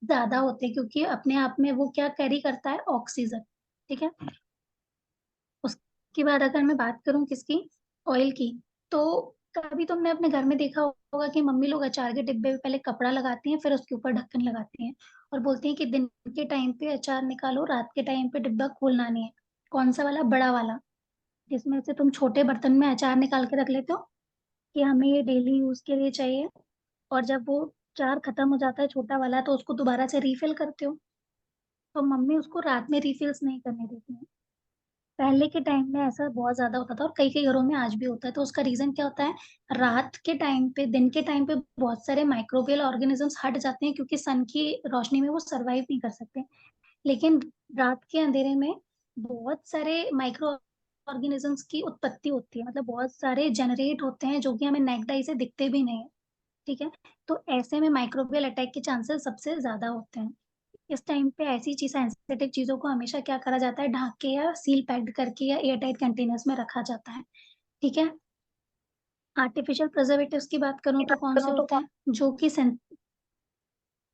ज्यादा होते हैं, क्योंकि अपने आप में वो क्या कैरी करता है, ऑक्सीजन। ठीक है, उसके बाद अगर मैं बात करूं किसकी, ऑयल की, तो कभी तुमने अपने घर में देखा होगा कि मम्मी लोग अचार के डिब्बे में पहले कपड़ा लगाती हैं, फिर उसके ऊपर ढक्कन लगाती हैं, और बोलती हैं कि दिन के टाइम पे अचार निकालो, रात के टाइम पे डिब्बा खोलना नहीं है। कौन सा वाला, बड़ा वाला, जिसमें से तुम छोटे बर्तन में अचार निकाल के रख लेते हो कि हमें ये डेली यूज के लिए चाहिए, और जब वो अचार खत्म हो जाता है छोटा वाला तो उसको दोबारा से रीफिल करते हो। तो मम्मी उसको रात में रीफिल्स नहीं करने देती हैं। पहले के टाइम में ऐसा बहुत ज्यादा होता था, और कई कई घरों में आज भी होता है। तो उसका रीजन क्या होता है, रात के टाइम पे, दिन के टाइम पे बहुत सारे माइक्रोबियल ऑर्गेनिजम्स हट जाते हैं, क्योंकि सन की रोशनी में वो सरवाइव नहीं कर सकते। लेकिन रात के अंधेरे में बहुत सारे माइक्रो ऑर्गेनिजम्स की उत्पत्ति होती है, मतलब बहुत सारे जनरेट होते हैं जो कि हमें नेक्ड आई से दिखते भी नहीं है। ठीक है, तो ऐसे में माइक्रोबियल अटैक के चांसेस सबसे ज्यादा होते हैं। इस टाइम पे ऐसी चीज, सेंसिटिव चीजों को हमेशा क्या करा जाता है, ढक के या सील पैक्ड करके या एयर टाइट कंटेनर्स में रखा जाता है। ठीक है, आर्टिफिशियल प्रिजर्वेटिव्स की बात करूं तो कौन से होते हैं, जो कि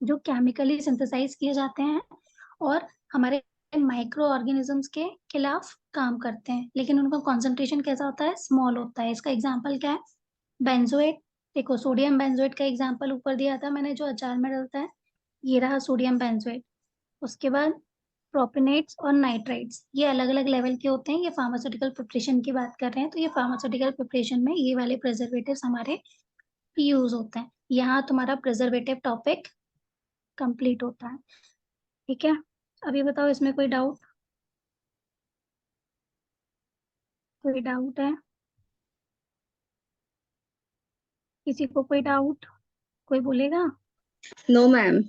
जो केमिकली सिंथेसाइज किए जाते हैं और हमारे माइक्रो ऑर्गेनिजम्स के खिलाफ काम करते हैं, लेकिन उनका कॉन्सेंट्रेशन कैसा होता है, स्मॉल होता है। इसका एग्जाम्पल क्या है, बेंजोएट। देखो सोडियम बेंजोएट का एग्जाम्पल ऊपर दिया था मैंने, जो अचार में डलता है, ये रहा सोडियम बेंजोएट। उसके बाद प्रोपेनेट्स और नाइट्राइट्स, ये अलग अलग लेवल के होते हैं, ये फार्मास्यूटिकल प्रिपरेशन की बात कर रहे हैं, तो ये फार्मास्यूटिकल प्रिपरेशन में ये वाले प्रिजर्वेटिव्स हमारे यूज होते हैं। यहाँ तुम्हारा प्रिजर्वेटिव टॉपिक कंप्लीट होता है। ठीक है, अभी बताओ इसमें कोई डाउट, कोई डाउट है, किसी को कोई डाउट, कोई बोलेगा। No ma'am.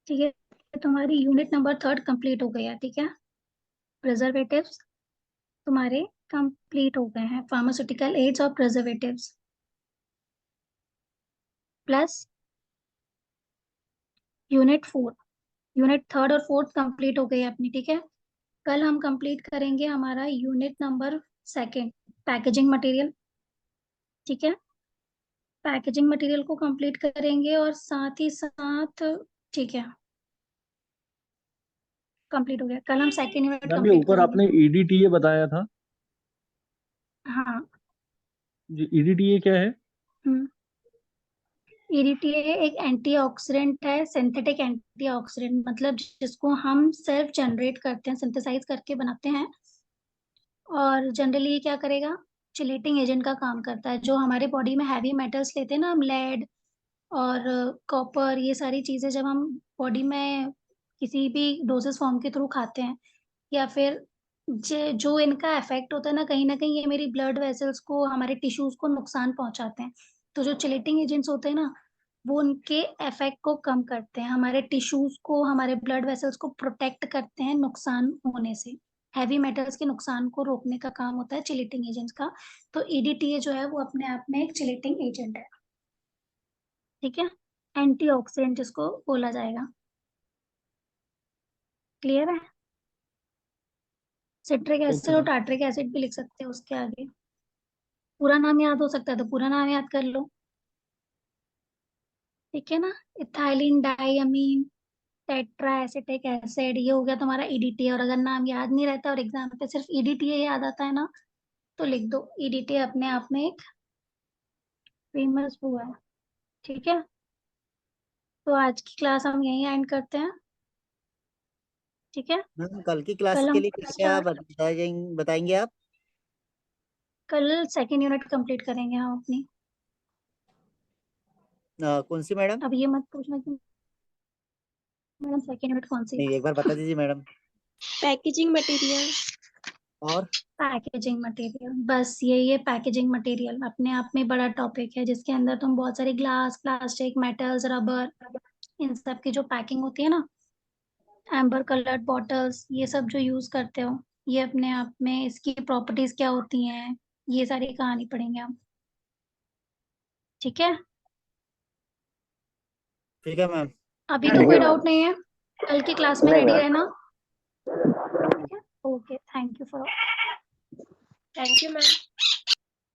ठीक है, तुम्हारी यूनिट नंबर 3 कंप्लीट हो गया। ठीक है, प्रिजर्वेटिव्स तुम्हारे कंप्लीट हो गए हैं, फार्मास्यूटिकल एड्स और प्रिजर्वेटिव्स प्लस यूनिट 4, यूनिट 3 और 4 कंप्लीट हो गई है अपनी। ठीक है, कल हम कंप्लीट करेंगे हमारा यूनिट नंबर 2, पैकेजिंग मटेरियल। ठीक है, पैकेजिंग मटेरियल को कंप्लीट करेंगे और साथ ही साथ, ठीक है, कंप्लीट हो गया, कल हम सेकेंड यूनिट मैम ये कंप्लीट ऊपर करेंगे। आपने ईडीटीए बताया था, हाँ। जी ईडीटीए क्या है? ईडीटीए एक एंटीऑक्सीडेंट है, सिंथेटिक एंटीऑक्सीडेंट, मतलब जिसको हम सेल्फ जनरेट करते हैं, सिंथेसाइज करके बनाते हैं। और जनरली ये क्या करेगा, चिलेटिंग एजेंट का काम करता है। जो हमारे बॉडी में हैवी मेटल्स लेते हैं ना हम, लेड और कॉपर, ये सारी चीजें जब हम बॉडी में किसी भी डोजेस फॉर्म के थ्रू खाते हैं, या फिर जो इनका इफेक्ट होता है ना कहीं ये मेरी ब्लड वेसल्स को, हमारे टिश्यूज को नुकसान पहुंचाते हैं। तो जो चिलेटिंग एजेंट्स होते हैं ना, वो उनके इफेक्ट को कम करते हैं, हमारे टिश्यूज को, हमारे ब्लड वेसल्स को प्रोटेक्ट करते हैं नुकसान होने से। हैवी मेटल्स के नुकसान को रोकने का काम होता है चिलेटिंग एजेंट्स का। तो ईडीटीए जो है वो अपने आप में एक चिलेटिंग एजेंट है। ठीक है, एंटीऑक्सीडेंट जिसको बोला जाएगा। क्लियर है, सिट्रिक ओके एसिड और मैम। टार्ट्रिक एसिड भी लिख सकते हैं उसके आगे। पूरा नाम याद हो सकता है तो पूरा नाम याद कर लो। ठीक है ना, इथाइलिन डाइअमीन टेट्रा एसिटिक एसिड, ये हो गया तुम्हारा ईडीटीए। और अगर नाम याद नहीं रहता और एग्जाम पे सिर्फ ईडीटीए याद आता है ना, तो लिख दो ईडीटीए अपने आप में एक फेमस हुआ है। ठीक है, तो आज की क्लास हम यहीं एंड करते हैं, ठीक है। मैम कल की क्लास कल के हम लिए क्या बताएंगे आप? कल सेकेंड यूनिट कंप्लीट करेंगे हम अपनी। कौन सी मैडम? अब ये मत पूछना कि मैडम सेकेंड यूनिट कौन सी नहीं, है। एक बार बता दीजिए मैडम। Packaging material. और पैकेजिंग मटेरियल, बस ये पैकेजिंग मटेरियल अपने आप में बड़ा टॉपिक है, जिसके अंदर तुम बहुत सारे ग्लास, प्लास्टिक, मेटल्स, रबर, इन सब की जो पैकिंग होती है ना, एम्बर कलर्ड बॉटल्स, ये सब जो यूज करते हो, ये अपने आप में इसकी प्रॉपर्टीज क्या होती हैं, ये सारी कहानी पढ़ेंगे हम, ठीक है। ठीक है मैम। अभी तो कोई डाउट नहीं है, कल की क्लास में रेडी रहना, ठीक है। Okay, thank you for thank you ma'am.